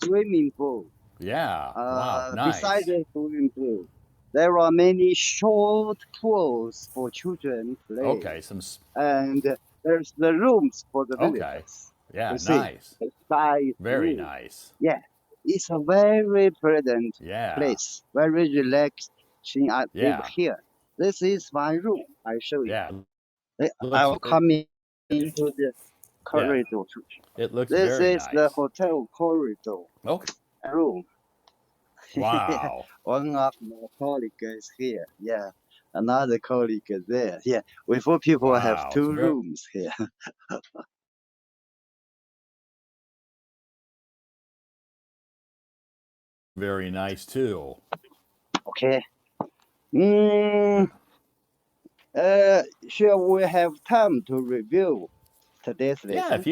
swimming pool. Yeah. Wow. Beside Nice. the swimming pool, there are many short pools for children play, Okay. and there's the rooms for the Okay. visitors. You Yeah. see, Nice. the sky is Very blue. nice. Yeah, it's a very pleasant Yeah. place, very relaxing. I live Yeah. here. This is my room. I show you. Yeah. I Looks will it, come into the yeah. corridor. It looks This very is the nice. hotel corridor Okay. room. Wow. One of my colleagues is here. Yeah, another colleague is there. Yeah, we four people have Wow. It's two very rooms here. very nice too. Okay. Uh, Mm, shall we have time to review today's Yeah, lesson?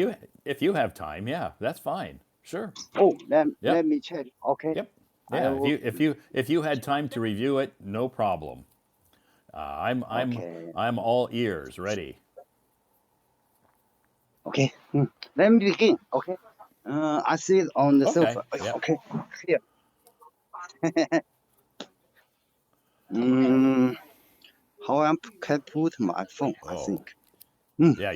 if you have time, yeah, that's fine. Sure. Oh, let Yep. me check. Okay, Yep. I Yeah, will. if you had time to review it, no problem. Okay, I'm all ears, ready. okay. Let me begin. Okay. I sit on the Okay. sofa. Yep. Okay, here. Mm, how I can put my phone, I Oh, think. Hmm. yeah.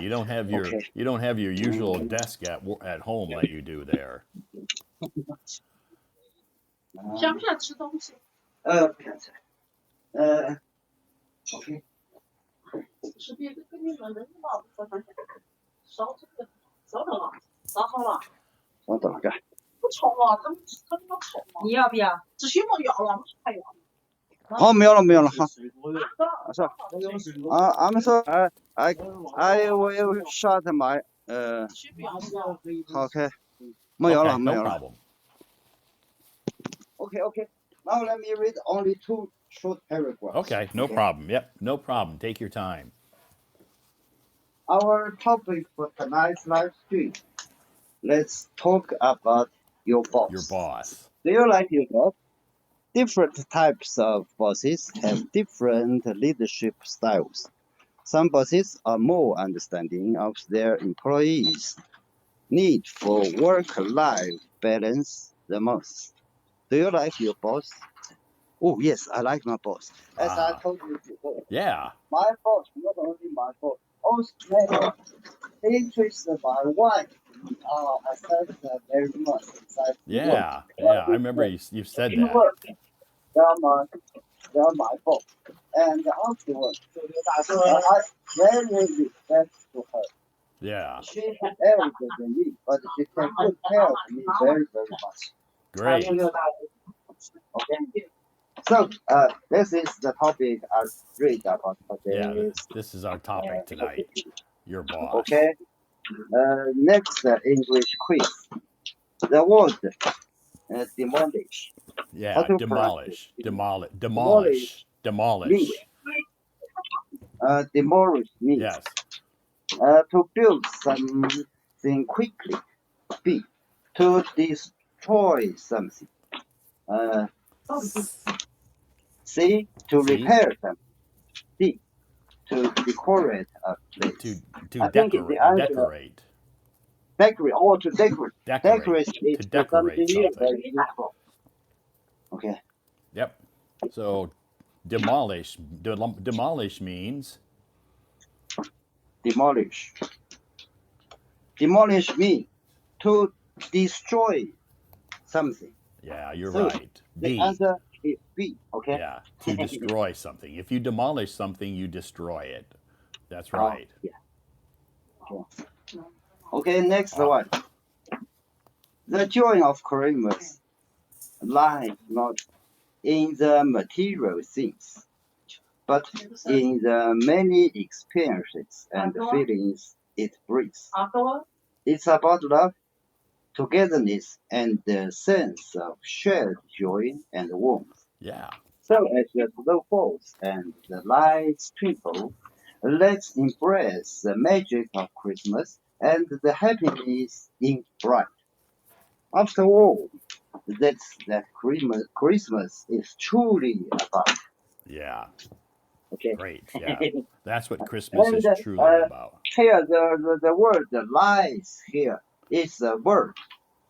Okay. You don't have your usual desk at home like you do there. 看起来，OK，稍等个。哦，没有了，没有了，好，是I'm sorry, I will shut my OK，没有了，Okay, 没 no 有了。problem. OK，OK， now let me read only two short paragraphs. Okay, no OK， problem. Yep, no problem. Take your time. our topic for tonight's live stream. Let's talk about your Your boss. boss. Do you like your boss? Different types of bosses have different leadership styles. Some bosses are more understanding of their employees' need for work-life balance the most. Do you like your boss? Oh, yes, I like my boss. As I Ah, told you before, yeah, my boss, not only my boss, also interests my wife. I thank her very much inside the work. yeah. I remember you've said In that. work, they are my, they are my boss. And afterwards, I very respect to her. Yeah, She is elder than me, but she can good care of me very, very much. great. Okay. So, this is the topic I read about Yeah, today's. this is our topic tonight. Your boss. Okay. Next, English quiz. The word demolish. How Yeah, to pronounce it? demolish, demolish, Demolish demolish, means. demolish. Demolish means Yes. to build something quickly. B. To destroy something. Uh, C. To See, repair something. D. To decorate a to place. to I think the decorate, answer decorate, decorate or to decorate. decorate, Decorate to is something decorate something. very useful. Okay. Yep. So demolish, demolish means Demolish. Demolish means to destroy something. yeah, you're So right. the B. answer is B. Okay. Yeah, to destroy something. If you demolish something, you destroy it. That's Oh right. yeah. Okay. Okay. Next Uh, one. The joy of Christmas lies not in the material things, but in the many experiences and feelings it brings. It's about love, togetherness, and the sense of shared joy and warmth. yeah, So as the snow falls and the lights twinkle, let's embrace the magic of Christmas and the happiness in bright. After all, that's that Christmas is truly about. yeah. Okay. Great. Yeah. That's what Christmas And is truly about. here the word lies here is a word,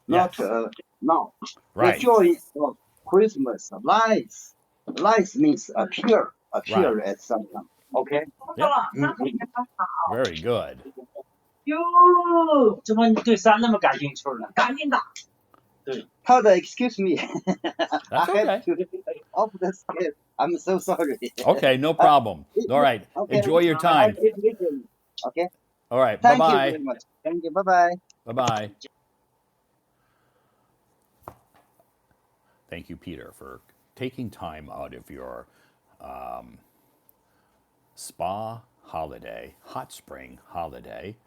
not Yes. a noun. The Right. joy of Christmas lies. Lies means Right. appear at some time. Okay. Yep. Mhm. Very good. 哟，怎么你对山那么感兴趣呢？赶紧打。Todd, excuse me. I That's have okay. to off the scale. I'm so sorry. Okay, no problem. All right. Okay. Enjoy your I time. keep listening. Okay. All right. Bye Thank you very bye. much. Thank you. Bye bye. Bye bye. Thank you, Peter, for taking time out of your spa holiday, hot spring holiday.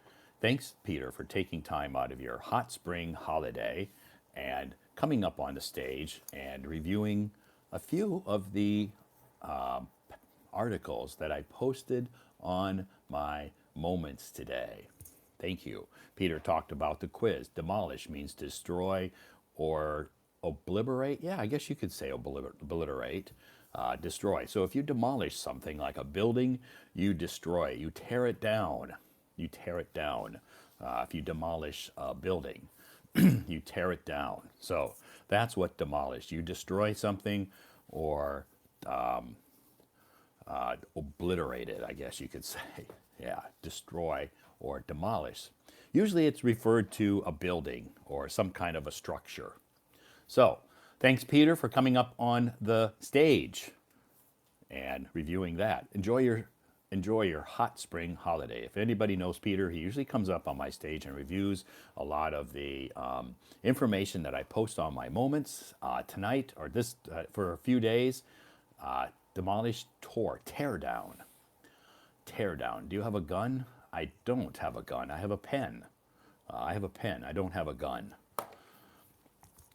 Thanks, Peter, for taking time out of your hot spring holiday and coming up on the stage and reviewing a few of the articles that I posted on my moments today. Thank you. Peter talked about the quiz. Demolish means destroy or obliterate. Yeah, I guess you could say obliterate, destroy. So if you demolish something like a building, you destroy it. You tear it down. You tear it down. If you demolish a building, you tear it down. So that's what demolish. You destroy something or obliterated, I guess you could say. Yeah, destroy or demolish. Usually it's referred to a building or some kind of a structure. So, thanks, Peter, for coming up on the stage and reviewing that. Enjoy your hot spring holiday. If anybody knows Peter, he usually comes up on my stage and reviews a lot of the information that I post on my moments. Tonight or this for a few days, demolish, tear down, tear down. Do you have a gun? I don't have a gun. I have a pen. I have a pen. I don't have a gun.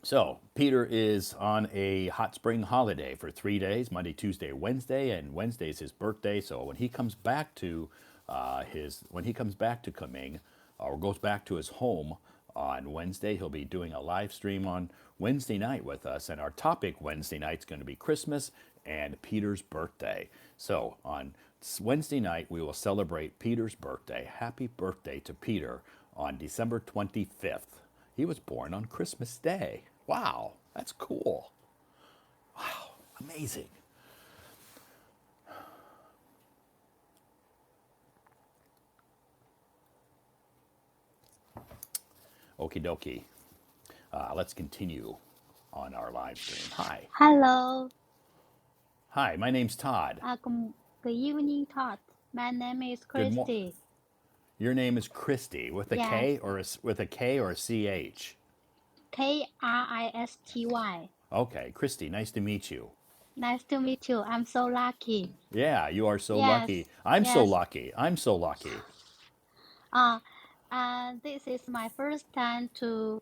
So, Peter is on a hot spring holiday for 3 days, Monday, Tuesday, Wednesday, and Wednesday is his birthday. So when he comes back to Kunming, or goes back to his home on Wednesday, he'll be doing a live stream on Wednesday night with us. And our topic Wednesday night is going to be Christmas and Peter's birthday. So on Wednesday night, we will celebrate Peter's birthday. Happy birthday to Peter on December 25th. He was born on Christmas Day. Wow, that's cool. Wow, amazing. Okie dokie. Let's continue on our live stream. Hi. Hello. Hi, my name's Todd. Good evening, Todd. My name is Good Christy. Your name is Christy with a Yes. K or with a K or a CH? Kristy. Okay, Christy, nice to meet you. Nice to meet you. I'm so lucky. Yeah, you are so Yes. lucky. I'm so Yes. lucky. I'm so lucky. This is my first time to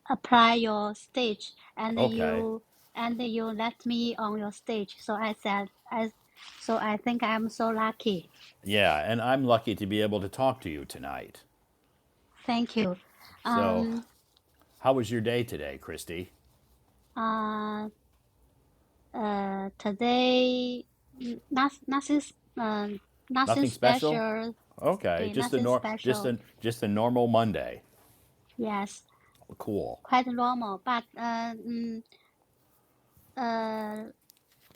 apply your stage, and Okay. you let me on your stage. So I think I'm so lucky. Yeah, and I'm lucky to be able to talk to you tonight. Thank you. So, how was your day today, Christy? Today, nothing Nothing special? special. Okay, just Nothing special. just a normal Monday. Yes, Cool. quite normal. But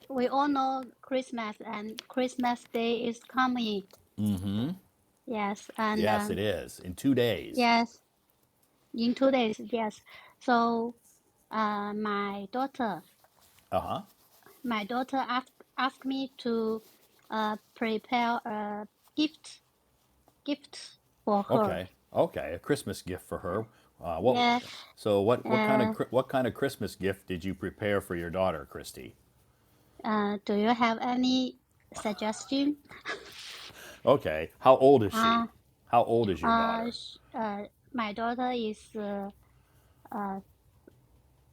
we all know Christmas, and Christmas Day is coming. Mm-hmm. Yes, and Yes, it is. In 2 days. yes, in 2 days. Yes. So, my daughter Uh-huh. asked me to prepare a gift for her. Okay. Okay, a Christmas gift for her. Yes. So what kind of Christmas gift did you prepare for your daughter, Christy? Do you have any suggestion? Okay. How old is she? How old is your daughter? My daughter is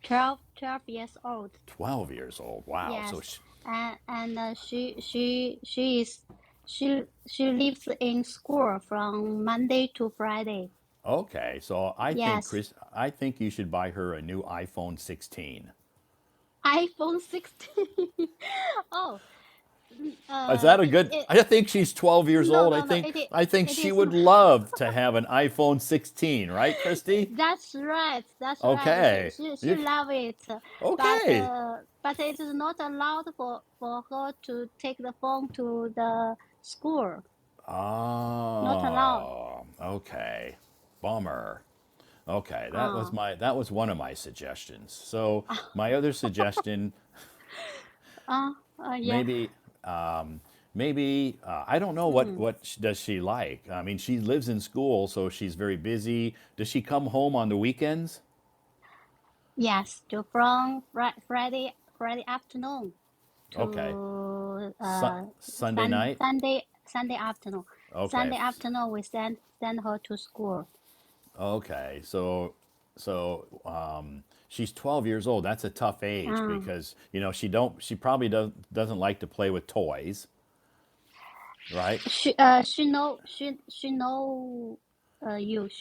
12 years old. 12 years old. Wow. Yes. So she lives in school from Monday to Friday. okay. So Yes. I think you should buy her a new iPhone 16. iPhone 16. Oh. Is that a good? I think she's 12 years No, old. no, I no, think it I think it she is would love to have an iPhone 16, right, Christy? That's right. That's Okay. right. She You- love it. okay. But it is not allowed for her to take the phone to the school. Not allowed. Oh, okay. Bummer. Okay, Oh. that was one of my suggestions. So my other suggestion, Yeah. maybe I don't know what does she like. I mean, she lives in school, so she's very busy. Does she come home on the weekends? Yes. From Friday afternoon Okay. to Sunday night? Sunday afternoon. Okay. Sunday afternoon we send her to school. Okay. So she's 12 years old. That's a tough age because, she probably doesn't like to play with toys, right? She know you. She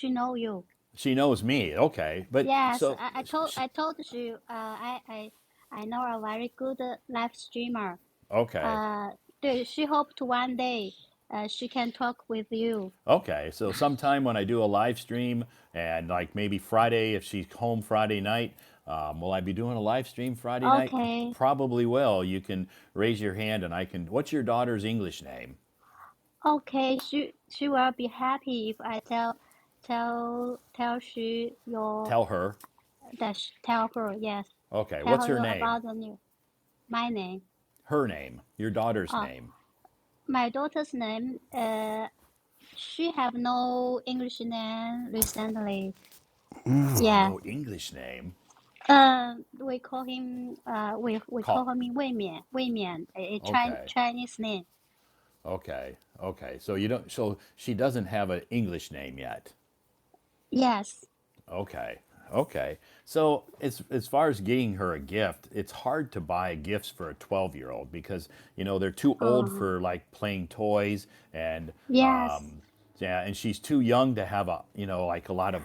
know you. She knows me. Okay. But Yes, so I told you. I know a very good live streamer. okay. She hoped one day she can talk with you. Okay. So sometime when I do a live stream and like maybe Friday if she's home Friday night, Will I be doing a live stream Friday night? Okay. Probably will. You can raise your hand and I can. What's your daughter's English name? Okay. She will be happy if I tell she your Tell her. tell her, yes. Okay. Tell What's her her you name? about the new my name. Her name. Your daughter's Oh, name. my daughter's name. She have no English name recently. Yeah. No English name. We call him. We Call. call him 魏冕. A Okay. Chinese name. Okay. Okay. So you don't. So she doesn't have an English name yet. Yes. Okay. Okay. So as far as getting her a gift, it's hard to buy gifts for a 12-year-old because they're too old Oh, for like playing toys and yes. yeah, and she's too young to have like a lot of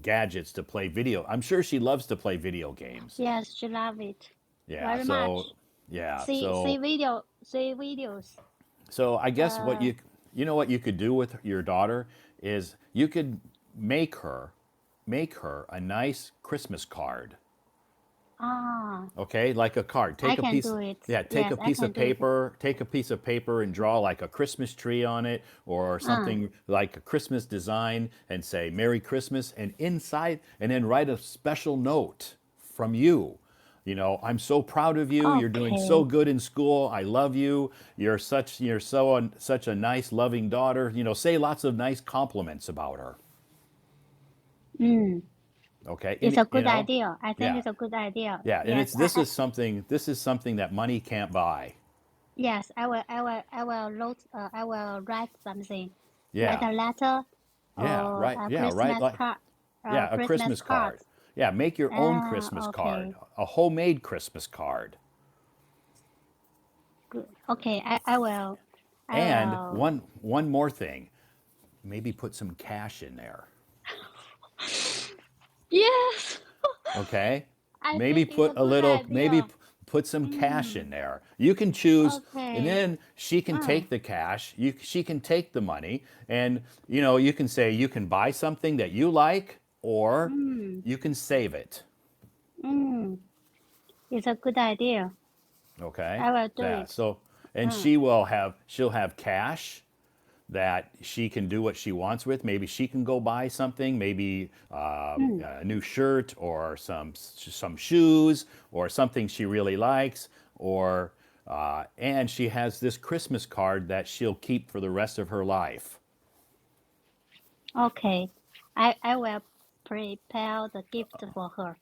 gadgets to play video. I'm sure she loves to play video games. Yes, she love it Yeah. very much. So yeah. See see videos. So I guess what Uh, what you could do with your daughter is you could make her make her a nice Christmas card. ah, Okay, like a card. I Take a can piece. do it. Yeah, take Yes, a I piece can of do it. paper. Take a piece of paper and draw like a Christmas tree on it, or Ah, something like a Christmas design, and say "Merry Christmas," and inside, and then write a special note from you. I'm so proud of you. You're doing so okay. good in school. I love you. Such a nice, loving daughter. Say lots of nice compliments about her. Mm, Okay, it's a good idea. I think yeah, it's a good idea. yeah, and Yes, it's this is something that money can't buy. yes. I will write something. Write Yeah, a letter yeah, or right. a Yeah, right. Christmas Like, card. yeah, a Christmas Christmas card. card. Yeah, make your own Ah, Christmas card, okay. a homemade Christmas card. Good. Okay, I will. I And will. one more thing, maybe put some cash in there. Yes, Okay? I Maybe think it's put a a good little, maybe idea. put some cash Mm, in there. You can choose, and okay. then she can Mm, take the cash. She can take the money, and you can say you can buy something that you like, or mm, you can save it. mm. It's a good idea. Okay? I will do Yeah. it. So, and Mm, she'll have cash that she can do what she wants with. Maybe she can go buy something, maybe mm. a new shirt or some shoes or something she really likes, or and she has this Christmas card that she'll keep for the rest of her life. Okay. I will prepare the gift for her.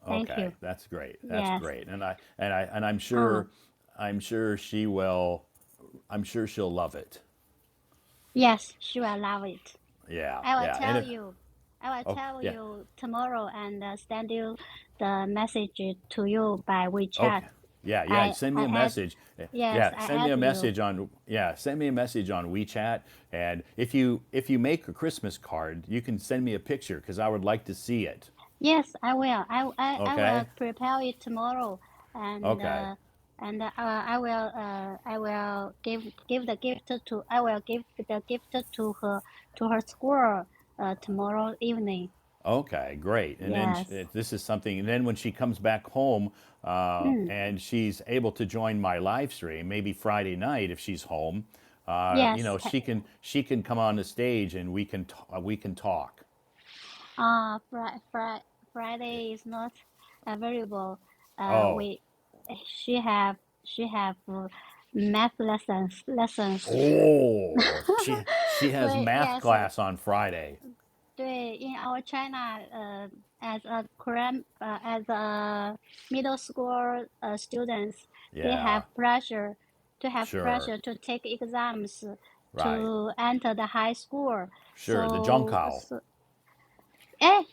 Thank Okay, you. that's great. That's Yes. great. And I'm Oh, sure she will. I'm sure she'll love it. yes, she will love it. Yeah, I will yeah. And tell you. I will oh tell yeah. you tomorrow and send you the message to you by WeChat. Okay. Yeah, yeah. Send me I a add. message. Yes, Yeah, I send me add a you. message on send me a message on WeChat. And if you make a Christmas card, you can send me a picture because I would like to see it. Yes, I will. I will Okay. prepare it tomorrow, and Okay. I will give the gift to I will give the gift to her school tomorrow evening. Okay. Great. And then Yes. this is something. And then when she comes back home, Mm. and she's able to join my live stream, maybe Friday night if she's home, Yes. she can come on the stage and we can talk. Friday is not available. Oh. We she have math lessons. Oh, she has We math yes. class on Friday. 对, in our China, as a middle school students, they Yeah, have pressure sure. to take exams Right. to enter the high school. Sure. The Zhongkao.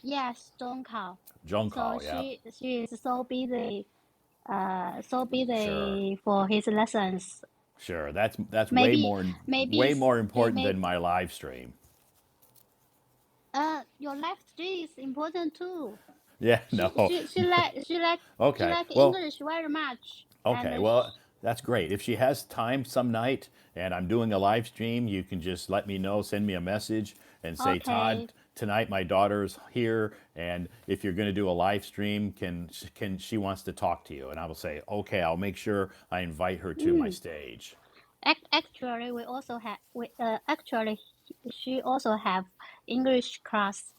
Yes, 中考. So Zhongkao, yeah. she is so Sure. busy for his lessons. Sure. That's Maybe way more important maybe than my live stream. your life stream is important too. Yeah, no. She Okay. like Well, English very much, and okay. Well, that's great. If she has time some night and I'm doing a live stream, you can just let me know, send me a message and say, okay, tonight my daughter's here, and if you're going to do a live stream, can she wants to talk to you? And I will say, okay, I'll make sure I invite her to my Mm. stage. Actually, we also have actually she also have English class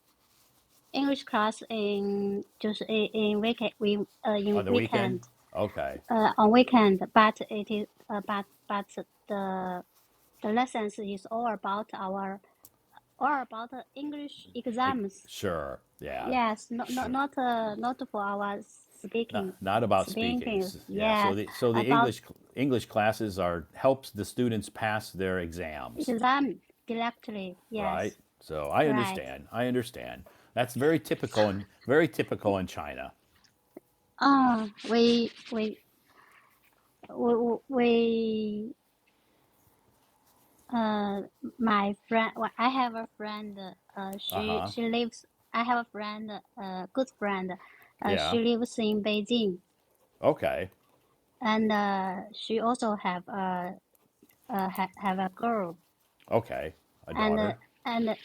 English class in just in weekend in On the weekend? weekend Okay. on weekend, but it is but the lessons is all about English exams. Sure. Yeah. Yes, Sure. not for our Not about speaking. speaking. Yeah. So Yes, the about English classes are helps the students pass their exams, exam directly. right? Yes, So I right. understand. I understand. That's very typical in China. Ah, we uh my friend. Well, I have a friend. Uh-huh. She lives. I have a friend. Good friend. Yeah. She lives in Beijing, Okay. and she also have a girl, Okay. A and daughter. and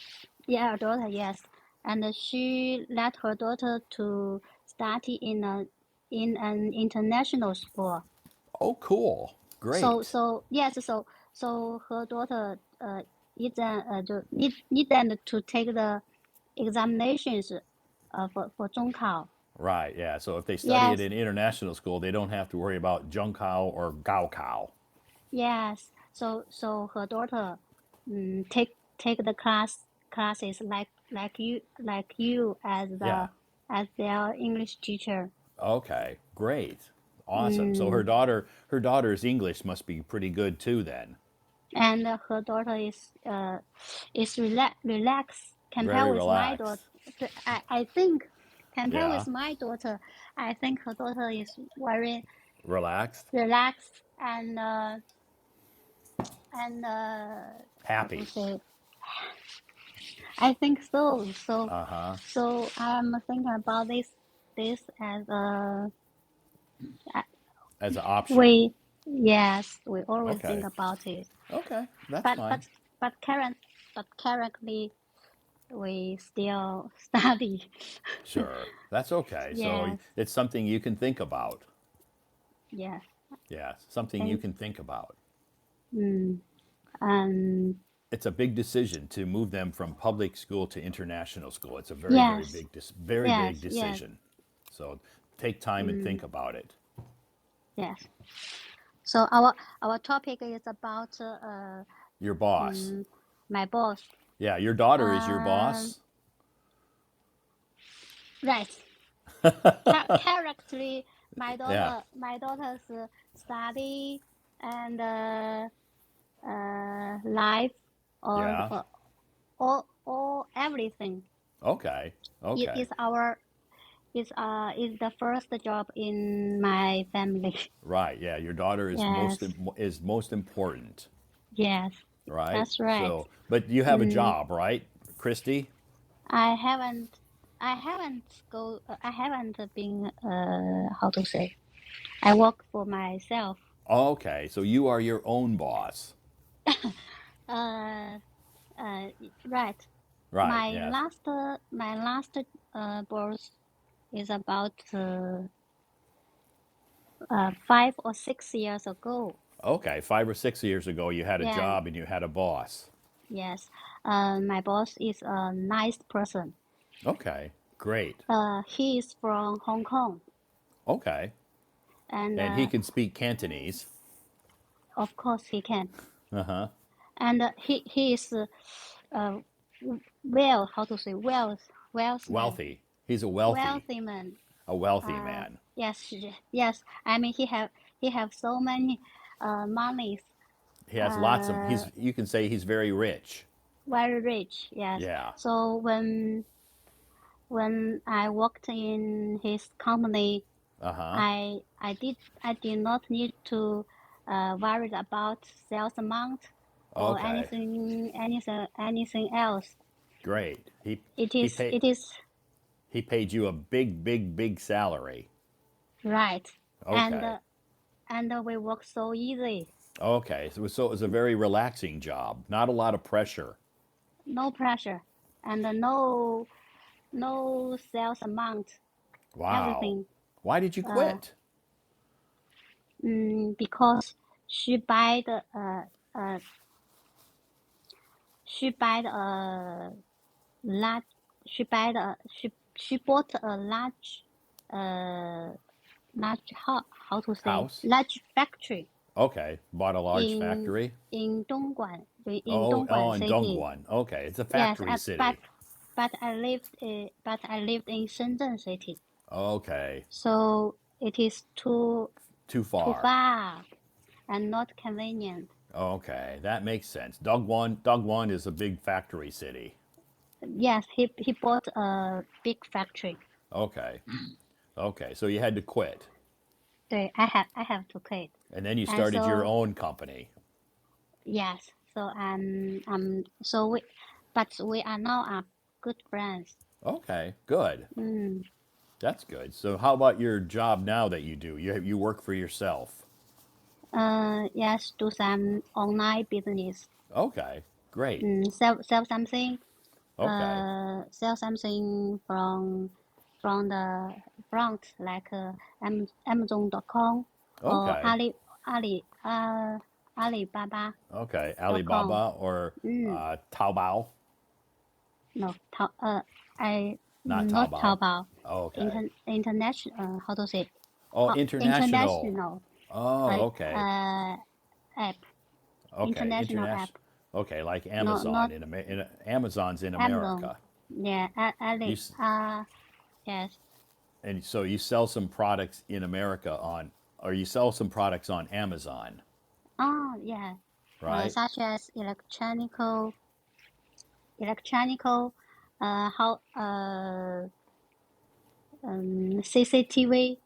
yeah, a daughter. Yes, and she let her daughter to study in an international school. Oh, cool. Great. Yes, so her daughter need them to take the examinations for 中考. Right. Yeah. So if they study at Yes, an international school, they don't have to worry about Zhengkao or Gaokao. yes. So her daughter take the classes like you Yeah. as their English teacher. Okay. Great. Awesome. So Mm, her daughter's English must be pretty good too then. and her daughter is relaxed compared Very with my daughter. relaxed. I think compared Yeah. with my daughter, I think her daughter is very Relaxed. relaxed and how to Happy. say. I think so. Uh-huh. So I'm thinking about this as As an option. we yes we always think Okay. about it. Okay. That's But fine. but but currently we still study. Sure. That's okay. So Yes, it's something you can think about. yes. Yeah. Something you Thank. can think about. Mm, and It's a big decision to move them from public school to international school. It's a very, very yes, big, very big yes. decision. So take time and Mm, think about it. yes. So our topic is about Your boss. mm, my boss. Yeah, your daughter is your Um, boss. right. Characterly, Yeah. my daughter's study and life or Yeah. all everything Okay. Okay. is our is the first job in my family. Right. Yeah. Your daughter is Yes, most important. yes, Right. that's right. So, but you have a Mm, job, right, Christy? I haven't I haven't been how to say I work for myself. Okay. So you are your own boss. Uh, right. Right. Yes. My last boss is about 5 or 6 years ago. Okay. 5 or 6 years ago, you had a Yeah, job and you had a boss. yes. My boss is a nice person. Okay. Great. He is from Hong Kong, Okay. and And he can speak Cantonese. of course he can. Uh huh. And he is uh, well, how to say, wealth man, Wealthy. He's wealthy man. a wealthy man. Yes, yes. I mean, he have so many monies. He has lots of. Uh, You can say he's very rich. very rich. Yes. Yeah. So when I worked in his company, Uh huh. I did not need to worry about sales amount or Okay. anything else. Great. It He is paid it is he paid you a big, big, big salary. right, Okay. and we work so easy, Okay. So it was a very relaxing job. Not a lot of pressure. no pressure, and no sales amount, Wow. everything. Why did you quit? Because she buy the she buy the large she buy the she bought a large how to say House? large factory Okay. Bought a large in factory? in Dongguan Oh, in City. Dongguan. Okay. It's a Yes, factory but city. I lived in Shenzhen City, Okay. so it is Too too far. far and not convenient. Okay. That makes sense. Dongguan is a big factory city. Yes, he bought a big factory. Okay. Okay. So you had to quit. 对, I have to quit. And then you And started your so own company. yes, so we are now good friends. Okay. Good. Mm. That's good. So how about your job now that you do? You work for yourself. Yes, do some online business. Okay. Great. Sell something. Okay. Sell something from the front, like Amazon.com or Okay. Alibaba.com. Okay. Alibaba or Taobao? No, I Not not Taobao. Taobao. Okay. International. How to say? Oh, international. International. Oh, Uh, okay. app. Okay. International International. app. Okay, like No, Amazon not Amazon's in Amazon. America. Yeah, You Ali. s- Yes. and so you sell some products in America on, or you sell some products on Amazon, Oh, yeah. right? Such as electronical, how CCTV.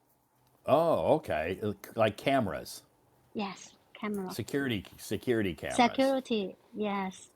Oh, okay. Like cameras, Yes, camera. security cameras. Security. Yes.